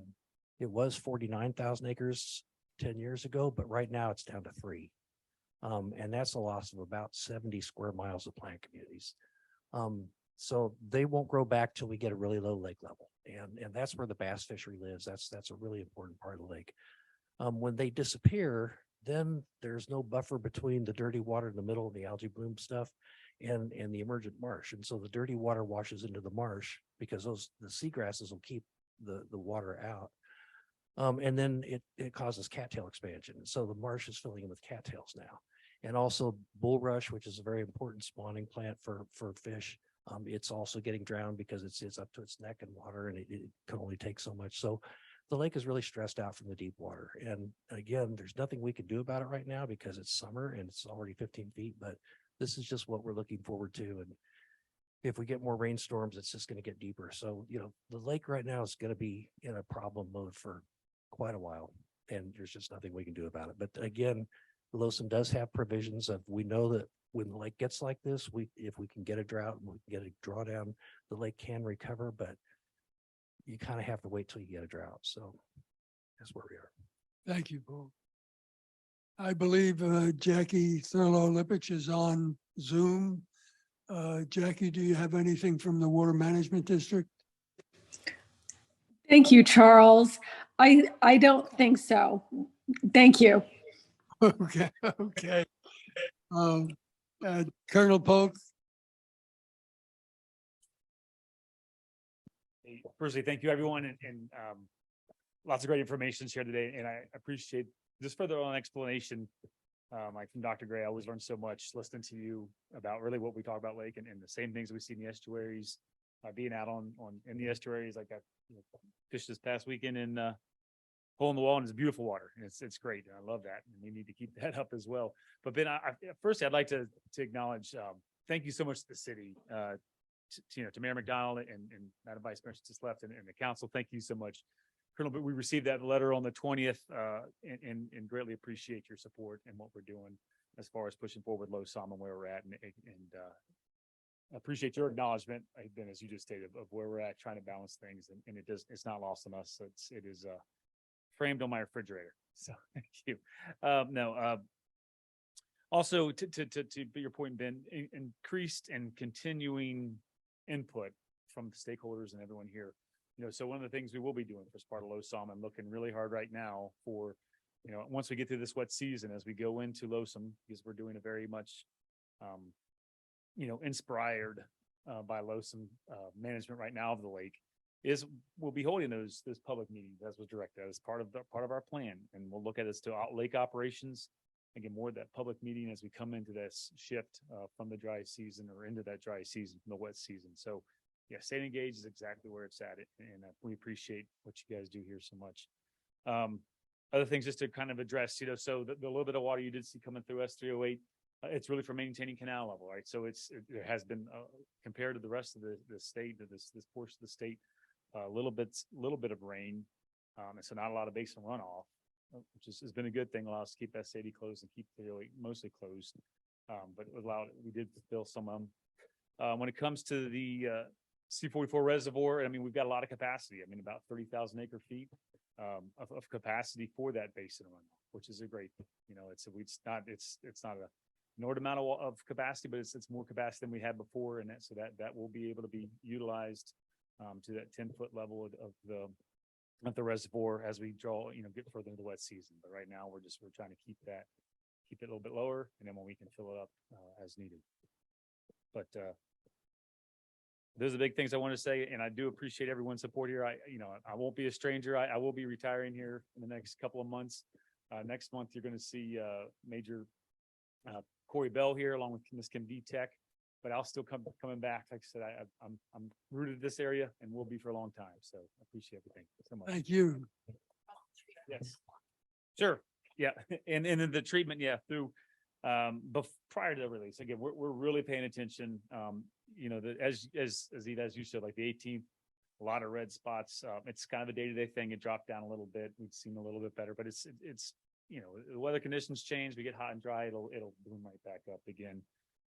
it was 49,000 acres 10 years ago, but right now it's down to 3. And that's a loss of about 70 square miles of plant communities. So they won't grow back till we get a really low lake level. And that's where the bass fishery lives. That's a really important part of the lake. When they disappear, then there's no buffer between the dirty water in the middle of the algae bloom stuff and the emergent marsh. And so the dirty water washes into the marsh, because the seagrasses will keep the water out. And then it causes cattail expansion. And so the marsh is filling in with cattails now. And also bulrush, which is a very important spawning plant for fish. It's also getting drowned because it's up to its neck in water, and it can only take so much. So the lake is really stressed out from the deep water. And again, there's nothing we can do about it right now because it's summer and it's already 15 feet, but this is just what we're looking forward to. And if we get more rainstorms, it's just going to get deeper. So, the lake right now is going to be in a problem mode for quite a while, and there's just nothing we can do about it. But again, LOSUM does have provisions of, we know that when the lake gets like this, if we can get a drought and we can get a drawdown, the lake can recover, but you kind of have to wait till you get a drought. So That's where we are. Thank you, Paul. I believe Jackie Thurlow-Lipich is on Zoom. Jackie, do you have anything from the Water Management District? Thank you, Charles. I don't think so. Thank you. Okay, okay. Colonel Polk? Firstly, thank you, everyone, and lots of great information shared today, and I appreciate just further on explanation. Like from Dr. Gray, I always learn so much listening to you about really what we talk about lake and the same things we see in the estuaries. Being out in the estuaries, like I fished this past weekend in Hole in the Wall, and it's beautiful water, and it's great, and I love that, and we need to keep that up as well. But Ben, firstly, I'd like to acknowledge, thank you so much to the city, to Mayor McDonald and Madam Vice Mayor just left, and the council. Thank you so much, Colonel. But we received that letter on the 20th, and greatly appreciate your support and what we're doing as far as pushing forward Low Salmon where we're at, and appreciate your acknowledgement, Ben, as you just stated, of where we're at, trying to balance things, and it's not lost on us. It is framed on my refrigerator. So thank you. Also to your point, Ben, increased and continuing input from the stakeholders and everyone here. So one of the things we will be doing for part of Low Salmon, looking really hard right now for, once we get through this wet season, as we go into Lowsome, because we're doing a very much, inspired by Lowsome management right now of the lake, is we'll be holding those public meetings as was directed as part of our plan, and we'll look at this to lake operations. Again, more of that public meeting as we come into this shift from the dry season or into that dry season from the wet season. So yeah, staying engaged is exactly where it's at, and we appreciate what you guys do here so much. Other things just to kind of address, so the little bit of water you did see coming through S308, it's really for maintaining canal level, right? So there has been compared to the rest of the state, to this portion of the state, a little bit of rain, and so not a lot of basin runoff, which has been a good thing. Allows us to keep S80 closed and keep the lake mostly closed, but we did fill some of them. When it comes to the C44 reservoir, I mean, we've got a lot of capacity. I mean, about 30,000 acre feet of capacity for that basin runoff, which is a great thing. It's not a nord amount of capacity, but it's more capacity than we had before, and so that will be able to be utilized to that 10-foot level of the reservoir as we get further into the wet season. But right now we're trying to keep it a little bit lower, and then when we can fill it up as needed. But those are the big things I want to say, and I do appreciate everyone's support here. I won't be a stranger. I will be retiring here in the next couple of months. Next month you're going to see Major Corey Bell here along with Miss Kim Tech, but I'll still coming back. Like I said, I'm rooted to this area and will be for a long time. So I appreciate everything so much. Thank you. Yes, sure. Yeah, and then the treatment, through prior to the release. Again, we're really paying attention. As you said, like the 18th, a lot of red spots. It's kind of a day-to-day thing. It dropped down a little bit. We've seen a little bit better, but it's the weather conditions change. We get hot and dry. It'll boom right back up again.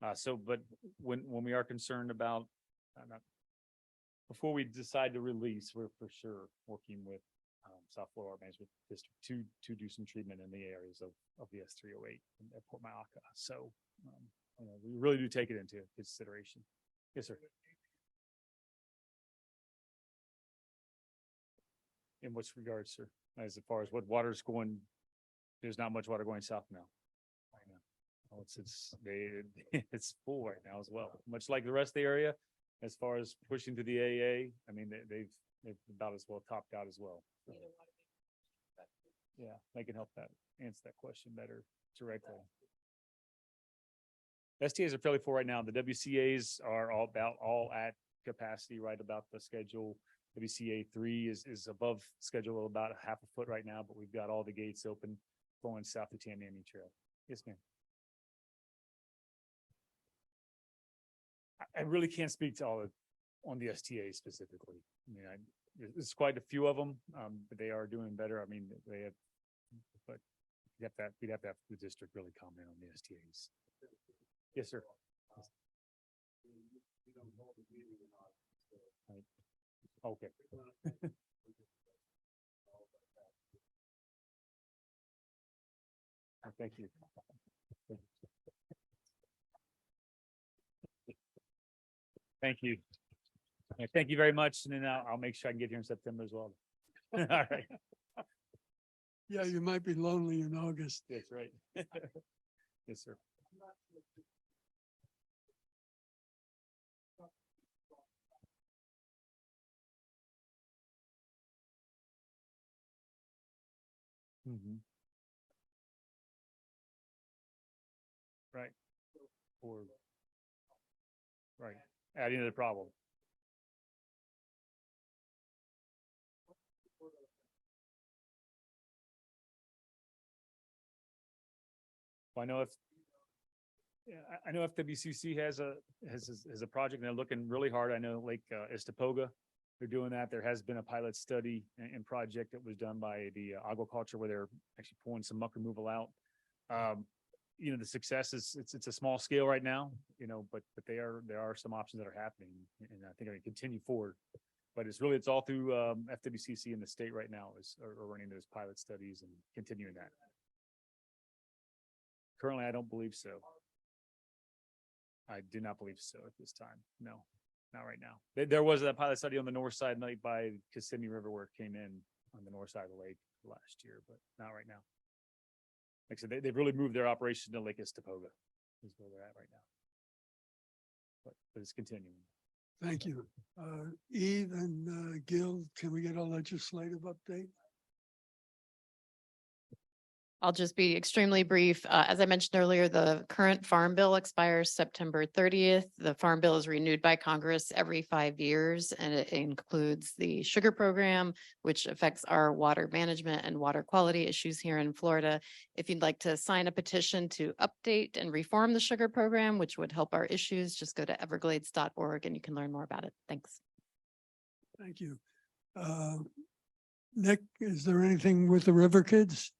But when we are concerned about before we decide to release, we're for sure working with South Florida Management District to do some treatment in the areas of the S308 at Port Mayaca. So we really do take it into consideration. Yes, sir. In which regards, sir? As far as what water's going, there's not much water going south now. It's full right now as well, much like the rest of the area. As far as pushing to the AA, I mean, they've about as well topped out as well. So, yeah, they can help answer that question better directly. STAs are fairly full right now. The WCAs are all at capacity, right about the schedule. WCA 3 is above schedule about a half a foot right now, but we've got all the gates open going south to Tamiami Trail. Yes, ma'am. I really can't speak to all on the STA specifically. I mean, there's quite a few of them, but they are doing better. I mean, but we'd have to have the district really comment on the STAs. Yes, sir. Right. Okay. Thank you. Thank you. Thank you very much. And then I'll make sure I can get here in September as well. All right. Yeah, you might be lonely in August. That's right. Yes, sir. Right. Or, right, adding to the problem. Well, I know if, yeah, I know FWCC has a project and they're looking really hard. I know Lake Istapoga, they're doing that. There has been a pilot study and project that was done by the aquaculture where they're actually pulling some muck removal out. The success is it's a small scale right now, but there are some options that are happening, and I think are going to continue forward. But it's all through FWCC and the state right now are running those pilot studies and continuing that. Currently, I don't believe so. I do not believe so at this time. No, not right now. There was a pilot study on the north side, like by Kissimmee River, where it came in on the north side of the lake last year, but not right now. Like I said, they've really moved their operation to Lake Istapoga, is where they're at right now. But it's continuing. Thank you. Eve and Gil, can we get a legislative update? I'll just be extremely brief. As I mentioned earlier, the current Farm Bill expires September 30th. The Farm Bill is renewed by Congress every 5 years, and it includes the sugar program, which affects our water management and water quality issues here in Florida. If you'd like to sign a petition to update and reform the sugar program, which would help our issues, just go to everglades.org and you can learn more about it. Thanks. Thank you. Nick, is there anything with the River Kids?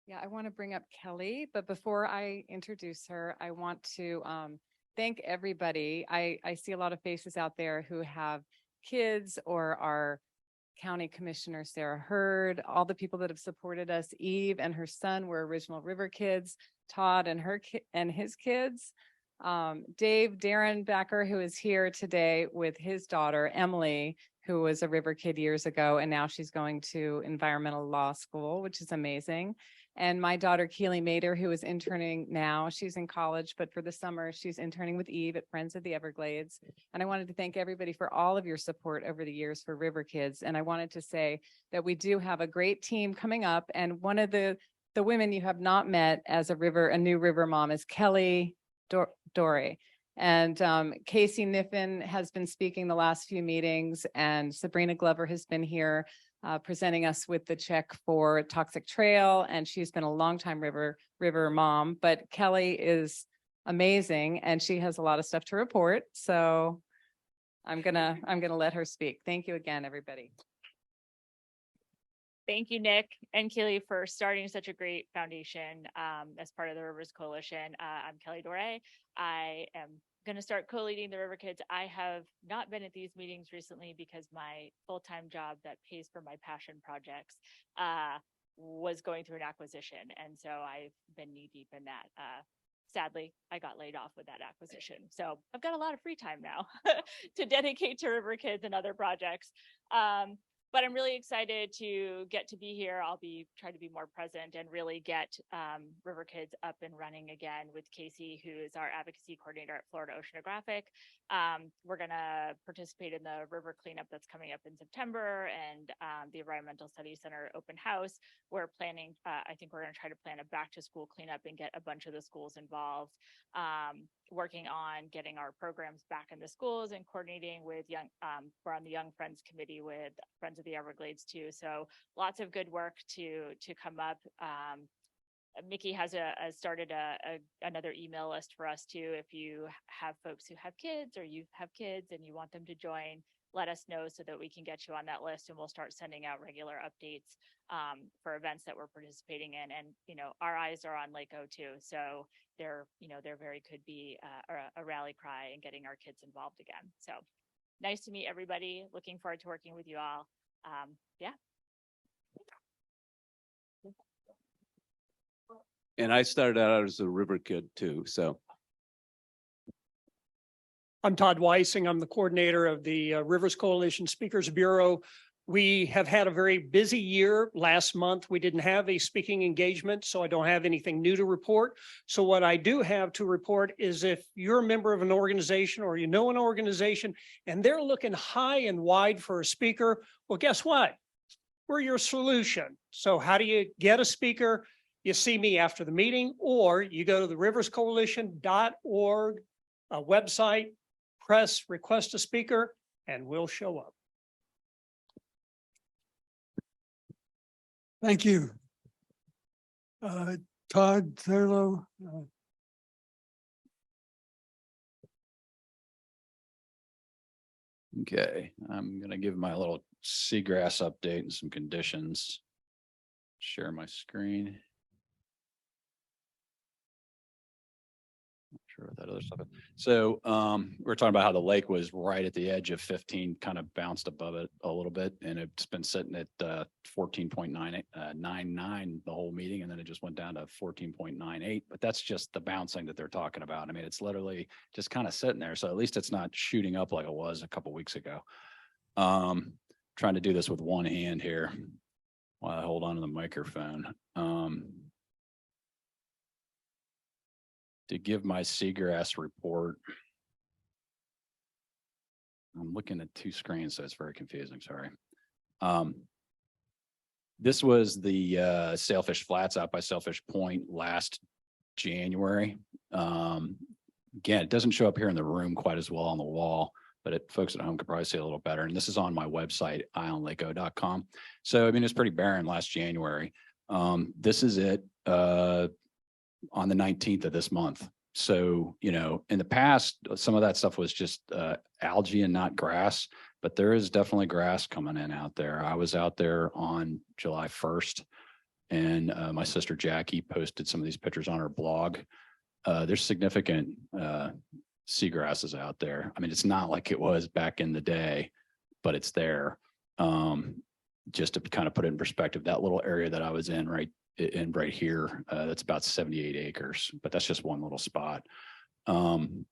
Yeah, I want to bring up Kelly, but before I introduce her, I want to thank everybody. I see a lot of faces out there who have kids or are County Commissioner Sarah Hurd, all the people that have supported us. Eve and her son were original River Kids, Todd and his kids. Dave Darren Becker, who is here today with his daughter, Emily, who was a River Kid years ago, and now she's going to environmental law school, which is amazing. And my daughter, Keely Mater, who is interning now, she's in college, but for the summer, she's interning with Eve at Friends of the Everglades. And I wanted to thank everybody for all of your support over the years for River Kids. And I wanted to say that we do have a great team coming up. And one of the women you have not met as a new River mom is Kelly Dory. And Casey Niffen has been speaking the last few meetings, and Sabrina Glover has been here presenting us with the check for Toxic Trail, and she's been a longtime river mom. But Kelly is amazing, and she has a lot of stuff to report. So I'm gonna let her speak. Thank you again, everybody. Thank you, Nick and Keely, for starting such a great foundation as part of the Rivers Coalition. I'm Kelly Dore. I am going to start co-leading the River Kids. I have not been at these meetings recently because my full-time job that pays for my passion projects was going through an acquisition. And so I've been knee deep in that. Sadly, I got laid off with that acquisition. So I've got a lot of free time now to dedicate to River Kids and other projects. But I'm really excited to get to be here. I'll be trying to be more present and really get River Kids up and running again with Casey, who is our advocacy coordinator at Florida Oceanographic. We're going to participate in the river cleanup that's coming up in September, and the Environmental Studies Center open house. We're planning, I think we're going to try to plan a back to school cleanup and get a bunch of the schools involved. Working on getting our programs back in the schools and coordinating with we're on the Young Friends Committee with Friends of the Everglades too. So lots of good work to come up. Mickey has started another email list for us too. If you have folks who have kids or you have kids and you want them to join, let us know so that we can get you on that list, and we'll start sending out regular updates for events that we're participating in. And, you know, our eyes are on Lake O too. So there very could be a rally cry and getting our kids involved again. So nice to meet everybody. Looking forward to working with you all. Yeah. And I started out as a river kid too, so. I'm Todd Weissing. I'm the coordinator of the Rivers Coalition Speakers Bureau. We have had a very busy year. Last month, we didn't have a speaking engagement, so I don't have anything new to report. So what I do have to report is if you're a member of an organization or you know an organization and they're looking high and wide for a speaker, well, guess what? We're your solution. So how do you get a speaker? You see me after the meeting, or you go to the riverscoalition.org website, press request a speaker, and we'll show up. Thank you. Todd Thurlow. Okay, I'm gonna give my little seagrass update and some conditions. Share my screen. Not sure what that other stuff is. So we're talking about how the lake was right at the edge of 15, kind of bounced above it a little bit, and it's been sitting at 14.99 the whole meeting, and then it just went down to 14.98. But that's just the bouncing that they're talking about. I mean, it's literally just kind of sitting there. So at least it's not shooting up like it was a couple weeks ago. Trying to do this with one hand here while I hold on to the microphone. To give my seagrass report. I'm looking at two screens, so it's very confusing, sorry. This was the Sailfish Flats out by Sailfish Point last January. Again, it doesn't show up here in the room quite as well on the wall, but folks at home could probably see a little better. And this is on my website, islandlakeo.com. So, I mean, it's pretty barren last January. This is it on the 19th of this month. So, you know, in the past, some of that stuff was just algae and not grass, but there is definitely grass coming in out there. I was out there on July 1st, and my sister Jackie posted some of these pictures on her blog. There's significant seagrasses out there. I mean, it's not like it was back in the day, but it's there. Just to kind of put it in perspective, that little area that I was in right here, that's about 78 acres, but that's just one little spot. Some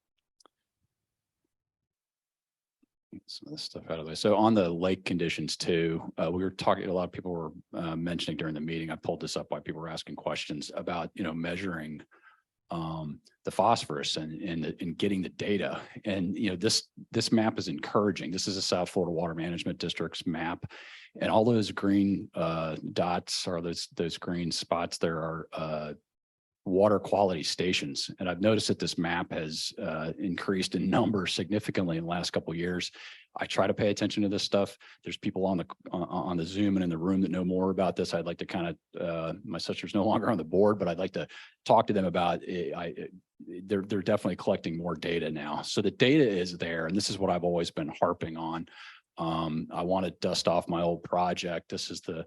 of this stuff out of the way. So on the lake conditions too, we were talking, a lot of people were mentioning during the meeting, I pulled this up while people were asking questions about, you know, measuring the phosphorus and getting the data. And, you know, this map is encouraging. This is a South Florida Water Management District's map. And all those green dots, or those green spots, there are water quality stations. And I've noticed that this map has increased in number significantly in the last couple of years. I try to pay attention to this stuff. There's people on the Zoom and in the room that know more about this. I'd like to kind of, my sister's no longer on the board, but I'd like to talk to them about it. They're definitely collecting more data now. So the data is there, and this is what I've always been harping on. I want to dust off my old project. This is the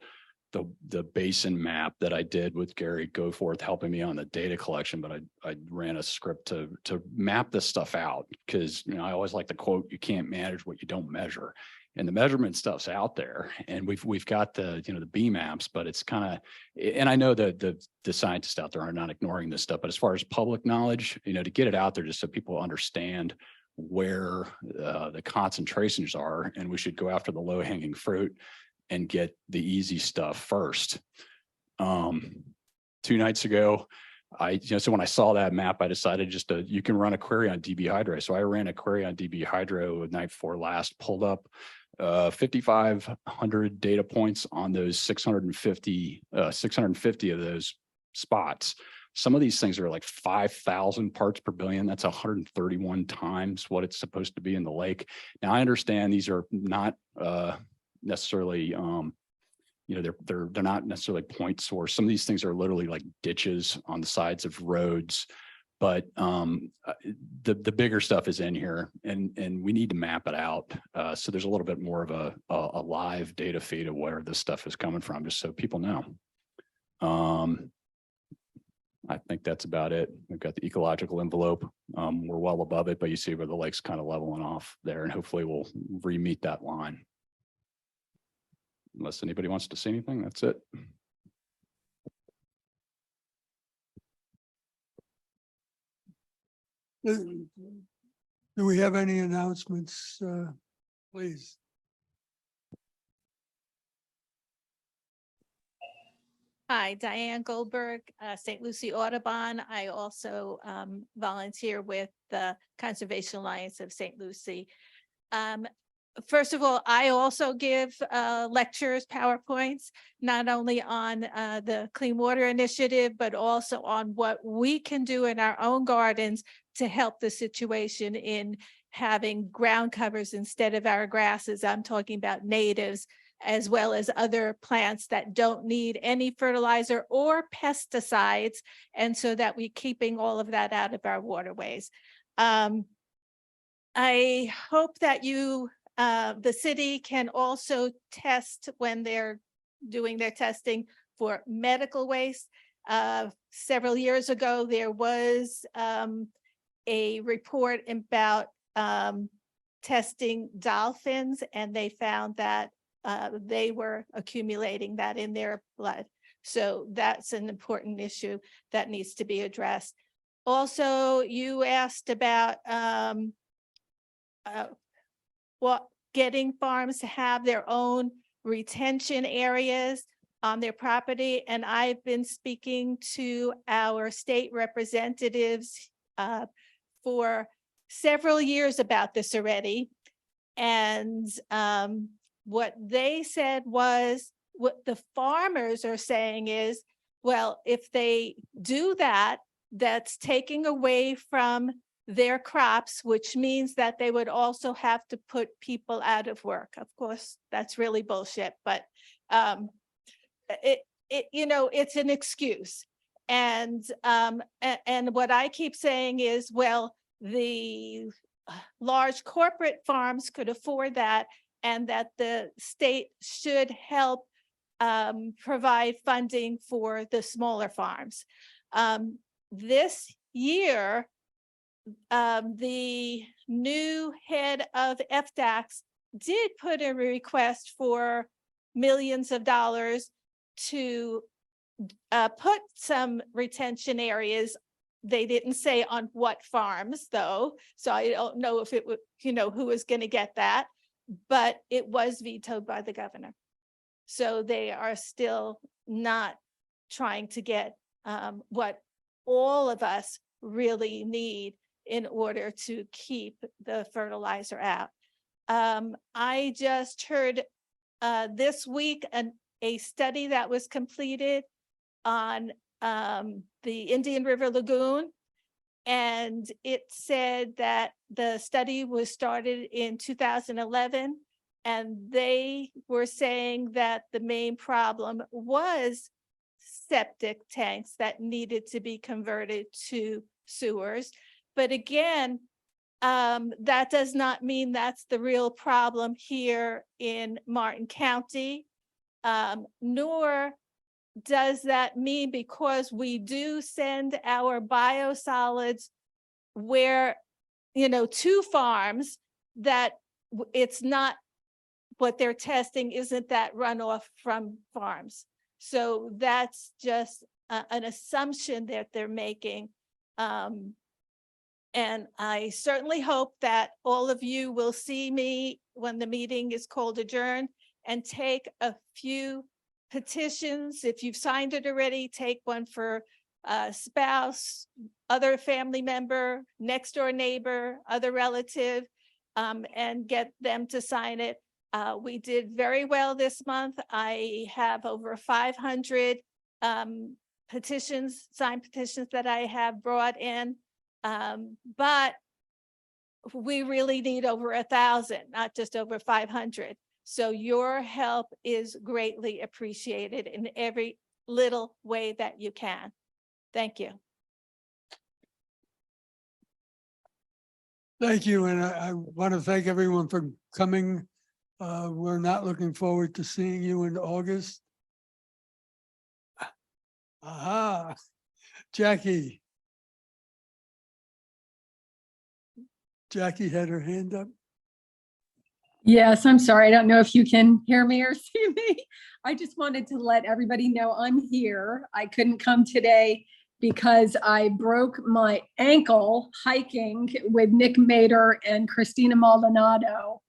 basin map that I did with Gary Goforth helping me on the data collection, but I ran a script to map this stuff out, because, you know, I always like to quote, you can't manage what you don't measure. And the measurement stuff's out there, and we've got the, you know, the B maps, but it's kind of, and I know that the scientists out there are not ignoring this stuff, but as far as public knowledge, you know, to get it out there just so people understand where the concentrations are, and we should go after the low hanging fruit and get the easy stuff first. 2 nights ago, so when I saw that map, I decided you can run a query on DB Hydro. So I ran a query on DB Hydro the night before last, pulled up 5,500 data points on those 650 of those spots. Some of these things are like 5,000 parts per billion. That's 131 times what it's supposed to be in the lake. Now, I understand these are not necessarily, you know, they're not necessarily point source. Some of these things are literally like ditches on the sides of roads. But the bigger stuff is in here and we need to map it out. So there's a little bit more of a live data feed of where this stuff is coming from, just so people know. I think that's about it. We've got the ecological envelope. We're well above it, but you see where the lake's kind of leveling off there, and hopefully we'll re-meet that line. Unless anybody wants to say anything, that's it. Do we have any announcements, please? Hi, Diane Goldberg, St. Lucie Audubon. I also volunteer with the Conservation Alliance of St. Lucie. First of all, I also give lectures, PowerPoints, not only on the Clean Water Initiative, but also on what we can do in our own gardens to help the situation in having ground covers instead of our grasses. I'm talking about natives, as well as other plants that don't need any fertilizer or pesticides, and so that we're keeping all of that out of our waterways. I hope that you, the city can also test when they're doing their testing for medical waste. Several years ago, there was a report about testing dolphins, and they found that they were accumulating that in their blood. So that's an important issue that needs to be addressed. Also, you asked about getting farms to have their own retention areas on their property. And I've been speaking to our state representatives for several years about this already. And what they said was, what the farmers are saying is, well, if they do that, that's taking away from their crops, which means that they would also have to put people out of work. Of course, that's really bullshit, but it's an excuse. And what I keep saying is, well, the large corporate farms could afford that, and that the state should help provide funding for the smaller farms. This year, the new head of FDACS did put a request for millions of dollars to put some retention areas. They didn't say on what farms though, so I don't know if it would, who was going to get that, but it was vetoed by the governor. So they are still not trying to get what all of us really need in order to keep the fertilizer out. I just heard this week a study that was completed on the Indian River Lagoon, and it said that the study was started in 2011, and they were saying that the main problem was septic tanks that needed to be converted to sewers. But again, that does not mean that's the real problem here in Martin County, nor does that mean, because we do send our biosolids where, to farms, that it's not what they're testing isn't that runoff from farms. So that's just an assumption that they're making. And I certainly hope that all of you will see me when the meeting is called adjourned and take a few petitions. If you've signed it already, take one for a spouse, other family member, next door neighbor, other relative, and get them to sign it. We did very well this month. I have over 500 signed petitions that I have brought in. But we really need over 1,000, not just over 500. So your help is greatly appreciated in every little way that you can. Thank you. Thank you, and I want to thank everyone for coming. We're not looking forward to seeing you in August. Aha, Jackie. Jackie had her hand up. Yes, I'm sorry. I don't know if you can hear me or see me. I just wanted to let everybody know I'm here. I couldn't come today because I broke my ankle hiking with Nick Mader and Christina Maldonado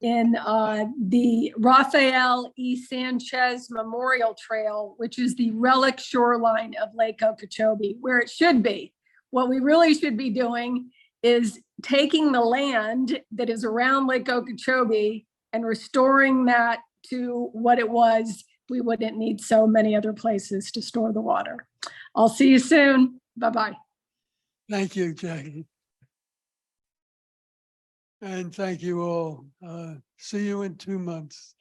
in the Rafael E. Sanchez Memorial Trail, which is the relic shoreline of Lake Okeechobee, where it should be. What we really should be doing is taking the land that is around Lake Okeechobee and restoring that to what it was. We wouldn't need so many other places to store the water. I'll see you soon. Bye-bye. Thank you, Jackie. And thank you all. See you in 2 months.